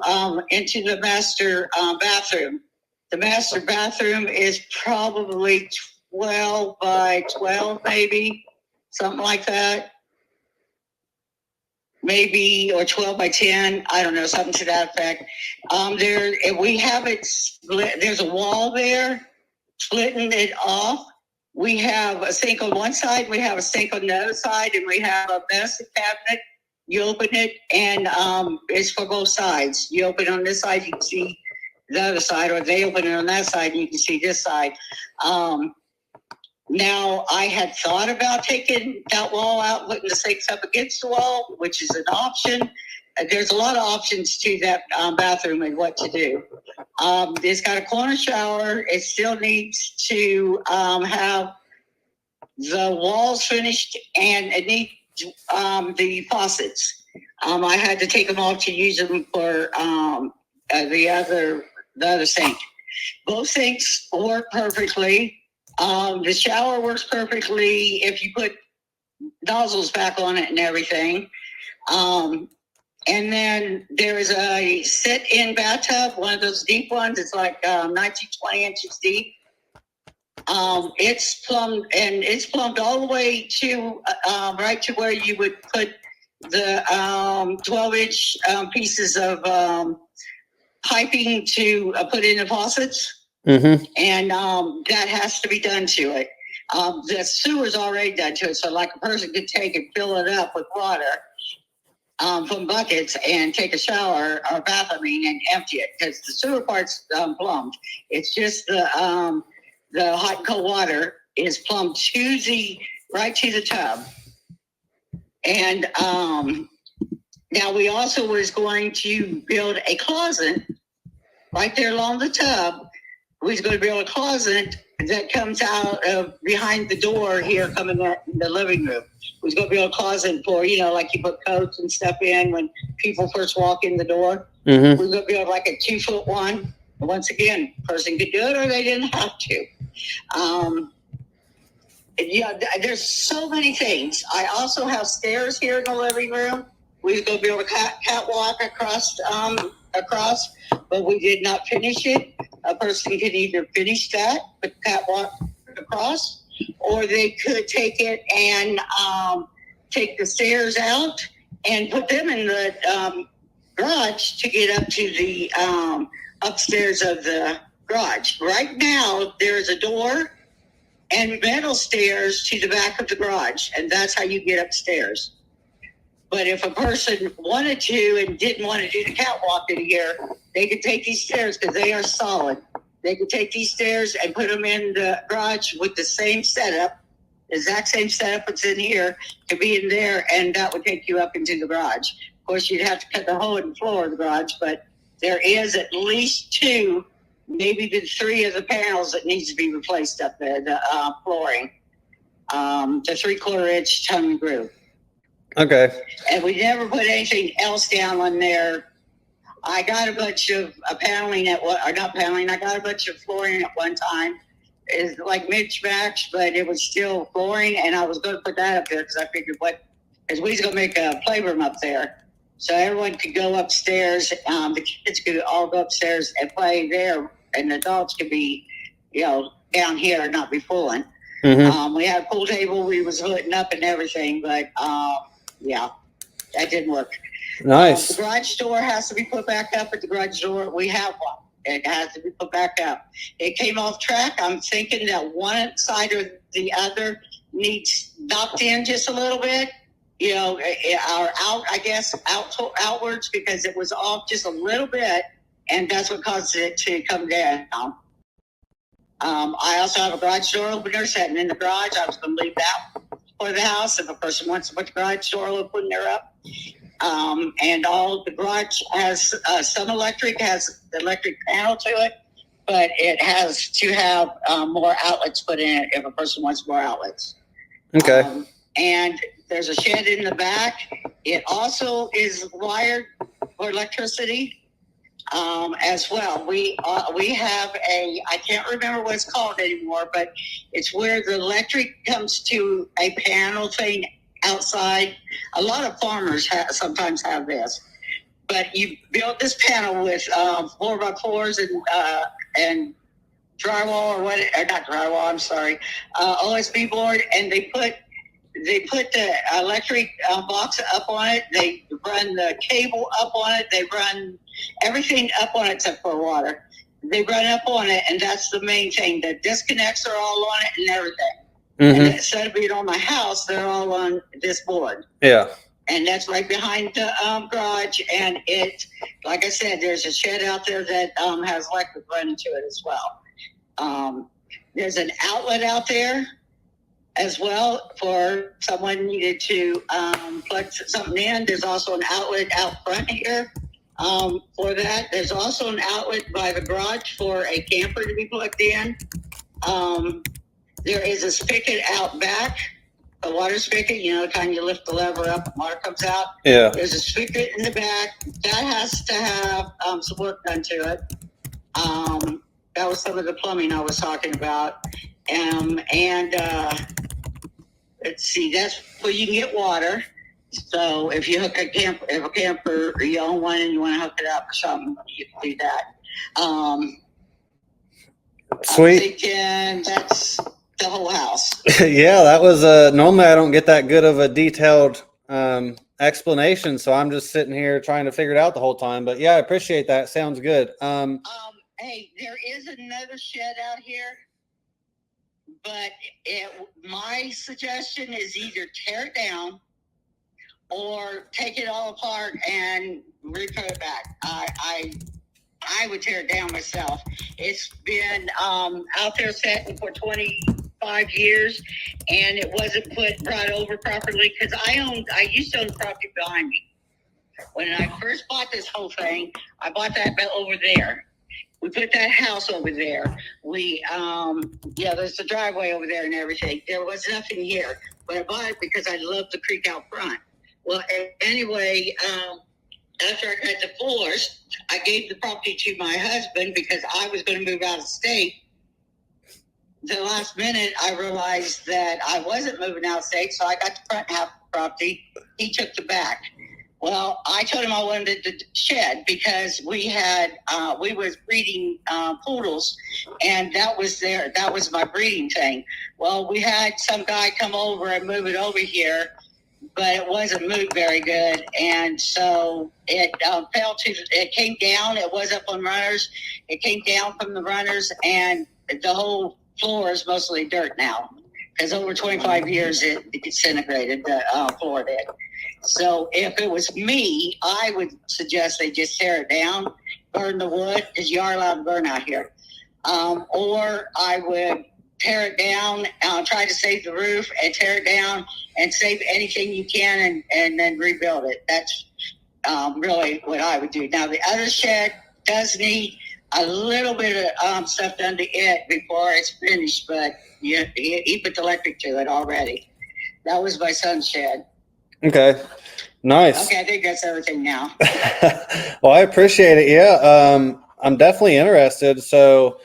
into the master bathroom. The master bathroom is probably 12 by 12, maybe, something like that. Maybe, or 12 by 10, I don't know, something to that effect. We have it split. There's a wall there, splitting it off. We have a sink on one side, we have a sink on the other side, and we have a medicine cabinet. You open it, and it's for both sides. You open it on this side, you can see the other side, or they open it on that side, and you can see this side. Now, I had thought about taking that wall out, putting the sinks up against the wall, which is an option. There's a lot of options to that bathroom and what to do. It's got a corner shower. It still needs to have the walls finished, and it needs the faucets. I had to take them off to use them for the other sink. Both sinks work perfectly. The shower works perfectly if you put nozzles back on it and everything. And then there is a sit-in bathtub, one of those deep ones. It's like 19, 20 inches deep. It's plumbed, and it's plumbed all the way to right to where you would put the 12-inch pieces of piping to put in the faucets. Mm-hmm. And that has to be done to it. The sewer's already done to it, so like a person could take and fill it up with water from buckets and take a shower or bath, and empty it, because the sewer part's plumbed. It's just the hot and cold water is plumbed right to the tub. And now we also was going to build a closet right there along the tub. We was going to build a closet that comes out of behind the door here, coming in the living room. We was going to build a closet for, like you put coats and stuff in when people first walk in the door. Mm-hmm. We was going to build like a 2-foot one. Once again, person could do it or they didn't have to. There's so many things. I also have stairs here in the living room. We was going to build a catwalk across, but we did not finish it. A person could either finish that, put the catwalk across, or they could take it and take the stairs out and put them in the garage to get up to the upstairs of the garage. Right now, there's a door and metal stairs to the back of the garage, and that's how you get upstairs. But if a person wanted to and didn't want to do the catwalk in here, they could take these stairs because they are solid. They could take these stairs and put them in the garage with the same setup, the exact same setup that's in here, could be in there, and that would take you up into the garage. Of course, you'd have to cut the hole in the floor of the garage, but there is at least 2, maybe 3 of the panels that needs to be replaced up there, the flooring, the 3/4-inch tongue groove. Okay. And we never put anything else down on there. I got a bunch of paneling I got a bunch of flooring at one time. It's like match, but it was still flooring, and I was going to put that up there because I figured we was going to make a playroom up there. So everyone could go upstairs. The kids could all go upstairs and play there, and the adults could be, down here and not be fooling. Mm-hmm. We had a pool table we was hooking up and everything, but yeah, that didn't work. Nice. The garage door has to be put back up at the garage door. We have one. It has to be put back up. It came off track. I'm thinking that one side or the other needs knocked in just a little bit. You know, or out, I guess, outwards, because it was off just a little bit, and that's what caused it to come down. I also have a garage door opener sitting in the garage. I was going to leave that for the house if a person wants to put the garage door opener up. And all the garage has some electric, has the electric panel to it, but it has to have more outlets put in it if a person wants more outlets. Okay. And there's a shed in the back. It also is wired for electricity as well. We have I can't remember what it's called anymore, but it's where the electric comes to a panel thing outside. A lot of farmers sometimes have this, but you build this panel with 4x4s and drywall or not drywall. I'm sorry, OSB board, and they put the electric box up on it. They run the cable up on it. They run everything up on it except for water. They run up on it, and that's the main thing. The disconnects are all on it and everything. Mm-hmm. And instead of being on my house, they're all on this board. Yeah. And that's right behind the garage. And it, like I said, there's a shed out there that has electric running to it as well. There's an outlet out there as well for someone needed to plug something in. There's also an outlet out front here for that. There's also an outlet by the garage for a camper to be plugged in. There is a spigot out back, a water spigot, you know, the kind you lift the lever up, water comes out. Yeah. There's a spigot in the back. That has to have some work done to it. That was some of the plumbing I was talking about. Let's see, that's where you can get water. So if you hook a camper, or you own one and you want to hook it up or something, you can do that. Sweet. I'm thinking that's the whole house. Yeah, that was normally I don't get that good of a detailed explanation, so I'm just sitting here trying to figure it out the whole time. But yeah, I appreciate that. Sounds good. Hey, there is another shed out here, but my suggestion is either tear it down or take it all apart and re-put it back. I would tear it down myself. It's been out there sitting for 25 years, and it wasn't brought over properly because I used to own property behind me. When I first bought this whole thing, I bought that over there. We put that house over there. There's the driveway over there and everything. There was nothing here, but I bought it because I love the creek out front. Well, anyway, after I got divorced, I gave the property to my husband because I was going to move out of state. The last minute, I realized that I wasn't moving out of state, so I got the front half of the property. He took the back. Well, I told him I wanted the shed because we was breeding poodles, and that was my breeding thing. Well, we had some guy come over and move it over here, but it wasn't moved very good, and so it came down. It was up on runners. It came down from the runners, and the whole floor is mostly dirt now because over 25 years it disintegrated. The floor did. So if it was me, I would suggest they just tear it down, burn the wood, because you are allowed to burn out here. Or I would tear it down, try to save the roof and tear it down and save anything you can and then rebuild it. That's really what I would do. Now, the other shed does need a little bit of stuff done to it before it's finished, but he put the electric to it already. That was my son's shed. Okay. Nice. Okay, I think that's everything now. Well, I appreciate it. Yeah. I'm definitely interested. So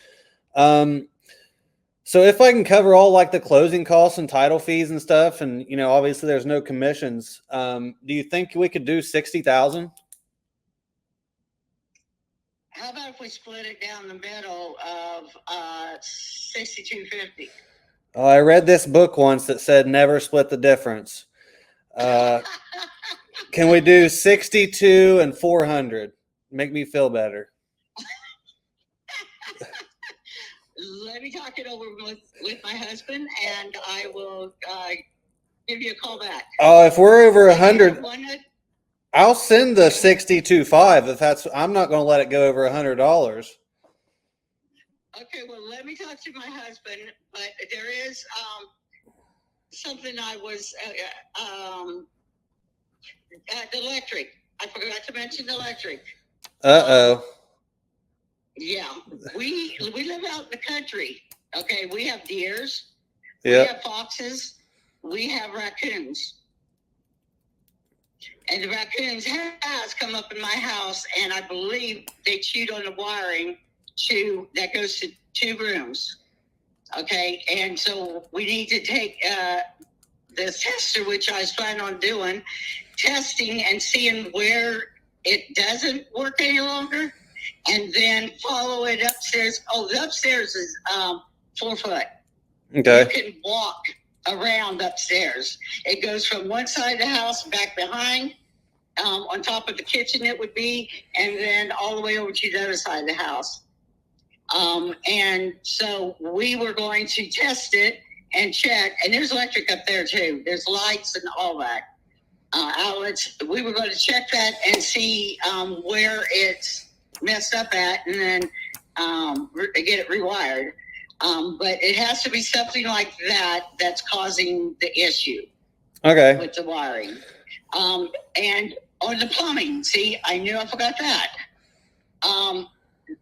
if I can cover all like the closing costs and title fees and stuff, and obviously there's no commissions, do you think we could do 60,000? How about if we split it down the middle of 6250? I read this book once that said never split the difference. Can we do 62 and 400? Make me feel better. Let me talk it over with my husband, and I will give you a call back. Oh, if we're over 100, I'll send the 62.5 if that's. I'm not going to let it go over $100. Okay, well, let me talk to my husband, but there is something I was the electric. I forgot to mention the electric. Uh-oh. Yeah, we live out in the country. Okay, we have deers. Yep. We have foxes. We have raccoons. And the raccoons has come up in my house, and I believe they chewed on the wiring that goes to 2 rooms. Okay, and so we need to take this tester, which I was planning on doing, testing and seeing where it doesn't work any longer, and then follow it upstairs. Oh, the upstairs is 4 foot. Okay. You can walk around upstairs. It goes from one side of the house back behind, on top of the kitchen it would be, and then all the way over to the other side of the house. And so we were going to test it and check, and there's electric up there too. There's lights and all that, outlets. We were going to check that and see where it's messed up at, and then get it rewired. But it has to be something like that that's causing the issue. Okay. With the wiring. And on the plumbing, see, I knew I forgot that.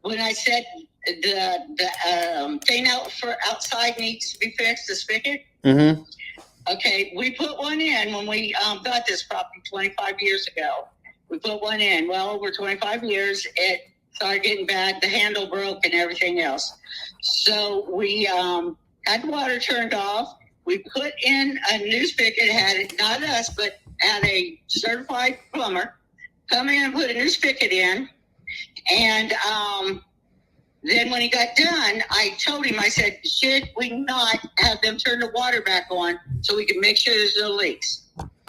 When I said the thing out for outside needs to be fixed, the spigot. Mm-hmm. Okay, we put one in when we got this property 25 years ago. We put one in. Well, over 25 years, it started getting bad. The handle broke and everything else. So we had the water turned off. We put in a new spigot. Had not us, but had a certified plumber come in and put a new spigot in. And then when he got done, I told him, I said, should we not have them turn the water back on so we can make sure there's no leaks?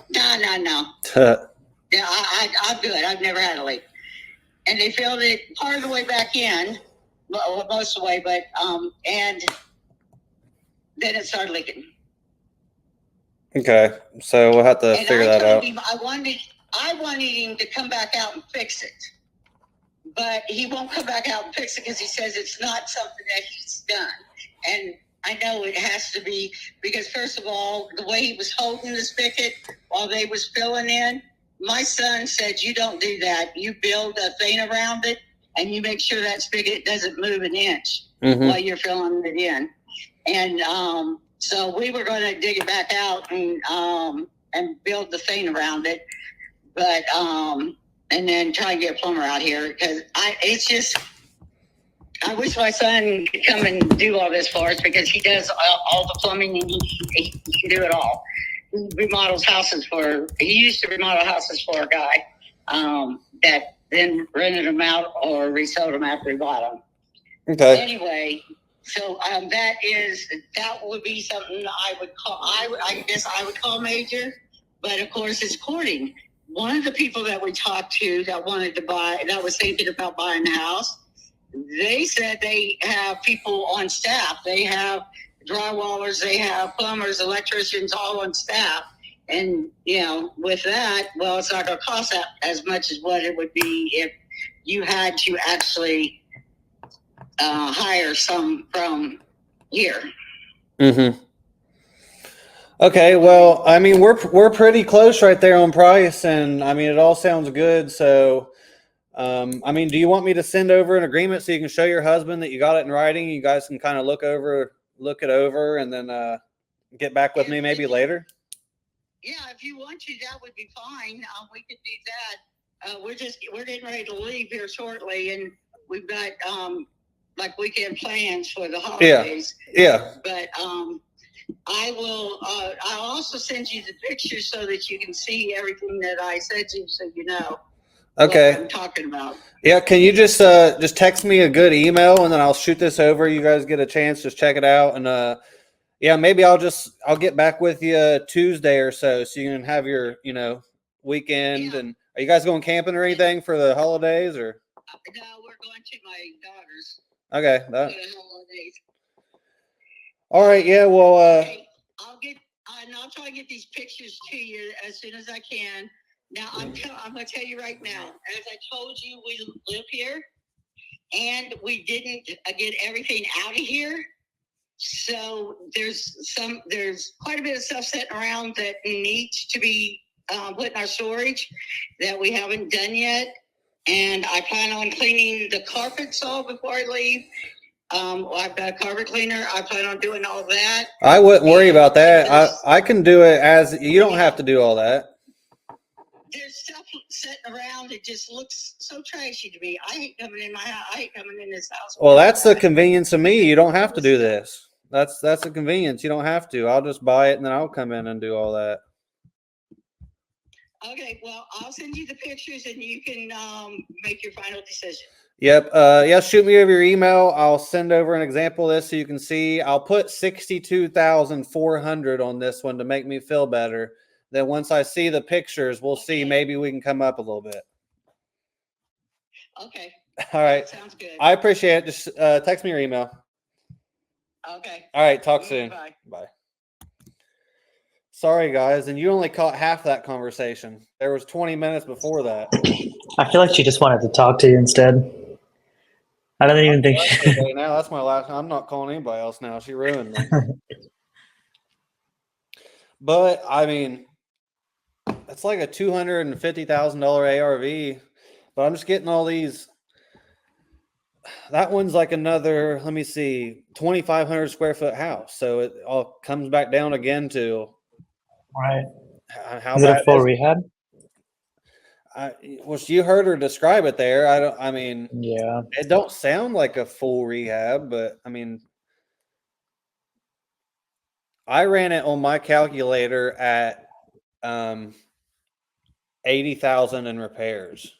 No. Yeah, I'm good. I've never had a leak. And they filled it part of the way back in, well, most of the way, but and then it started leaking. Okay, so we'll have to figure that out. Him I wanted him to come back out and fix it, but he won't come back out and fix it because he says it's not something that he's done. And I know it has to be because, first of all, the way he was holding the spigot while they was filling in, my son said, you don't do that. You build a thing around it, and you make sure that spigot doesn't move an inch while you're filling it in. And so we were going to dig it back out and build the thing around it, but and then try and get a plumber out here because it's just. I wish my son could come and do all this for us because he does all the plumbing and he can do it all. He used to remodel houses for a guy that then rented them out or resold them after he bought them. Okay. Anyway, so that would be something I would call. I guess I would call major, but of course it's courting. One of the people that we talked to that wanted to buy, that was thinking about buying a house, they said they have people on staff. They have drywallers, they have plumbers, electricians, all on staff. And, with that, well, it's not going to cost that as much as what it would be if you had to actually hire some from here. Mm-hmm. Okay, well, I mean, we're pretty close right there on price, and I mean, it all sounds good. So, I mean, do you want me to send over an agreement so you can show your husband that you got it in writing? You guys can kind of look it over, and then get back with me maybe later. Yeah, if you want to, that would be fine. We could do that. We're getting ready to leave here shortly, and we've got like weekend plans for the holidays. Yeah. But I will. I'll also send you the pictures so that you can see everything that I said to you, so you know. Okay. What I'm talking about. Yeah, can you just text me a good email and then I'll shoot this over. You guys get a chance, just check it out, and yeah, maybe I'll get back with you Tuesday or so you can have your weekend. Yeah. And are you guys going camping or anything for the holidays or? No, we're going to my daughter's Okay. for the holidays. All right. Yeah. Well, Okay, I'll try to get these pictures to you as soon as I can. Now, I'm going to tell you right now, as I told you, we live here, and we didn't get everything out of here. So there's quite a bit of stuff sitting around that needs to be put in our storage that we haven't done yet. And I plan on cleaning the carpets all before I leave. I've got a carpet cleaner. I plan on doing all that. I wouldn't worry about that. I can do it as you don't have to do all that. There's stuff sitting around. It just looks so trashy to me. I hate coming in my house. I hate coming in this house. Well, that's the convenience of me. You don't have to do this. That's the convenience. You don't have to. I'll just buy it and then I'll come in and do all that. Okay, well, I'll send you the pictures and you can make your final decision. Yep. Yeah, shoot me over your email. I'll send over an example of this so you can see. I'll put 62,400 on this one to make me feel better. Then once I see the pictures, we'll see. Maybe we can come up a little bit. Okay. All right. Sounds good. I appreciate it. Just text me your email. Okay. All right. Talk soon. Bye. Bye. Sorry, guys. And you only caught half that conversation. There was 20 minutes before that. I feel like she just wanted to talk to you instead. I don't even think. Now that's my last. I'm not calling anybody else now. She ruined me. But I mean, it's like a $250,000 ARV. But I'm just getting all these. That one's like another. Let me see, 2,500 square foot house. So it all comes back down again to. Right. How is it a full rehab? Well, you heard her describe it there. I mean, yeah, it don't sound like a full rehab, but I mean, I ran it on my calculator at 80,000 in repairs.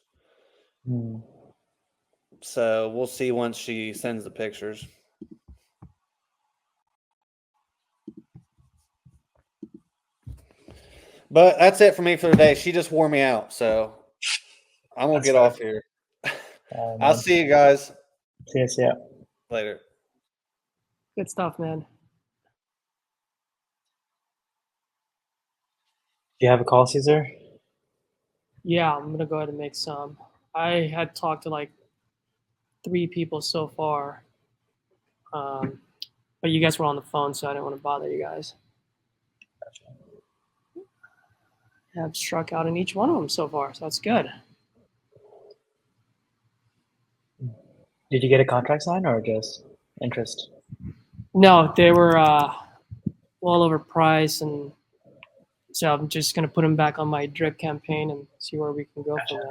So we'll see once she sends the pictures. But that's it for me for today. She just wore me out, so I'm gonna get off here. I'll see you guys. See ya. Later. Good stuff, man. Do you have a call, Caesar? Yeah, I'm gonna go ahead and make some. I had talked to like 3 people so far, but you guys were on the phone, so I didn't want to bother you guys. I've struck out in each one of them so far, so that's good. Did you get a contract sign or just interest? No, they were well overpriced, and so I'm just gonna put them back on my drip campaign and see where we can go from there.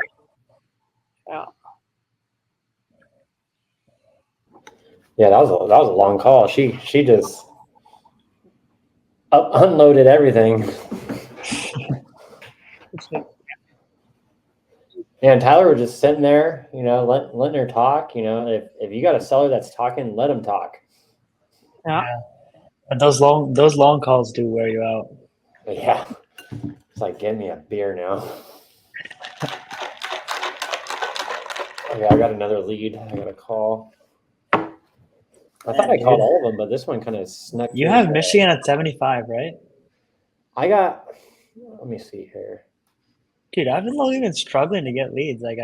Yeah. Yeah, that was a long call. She just unloaded everything. Yeah, and Tyler was just sitting there, letting her talk. If you got a seller that's talking, let him talk. Yeah. And those long calls do wear you out. Yeah. It's like, give me a beer now. Okay, I got another lead. I got a call. I thought I called all of them, but this one kind of snuck. You have Michigan at 75, right? Let me see here. Dude, I've been struggling to get leads. Like,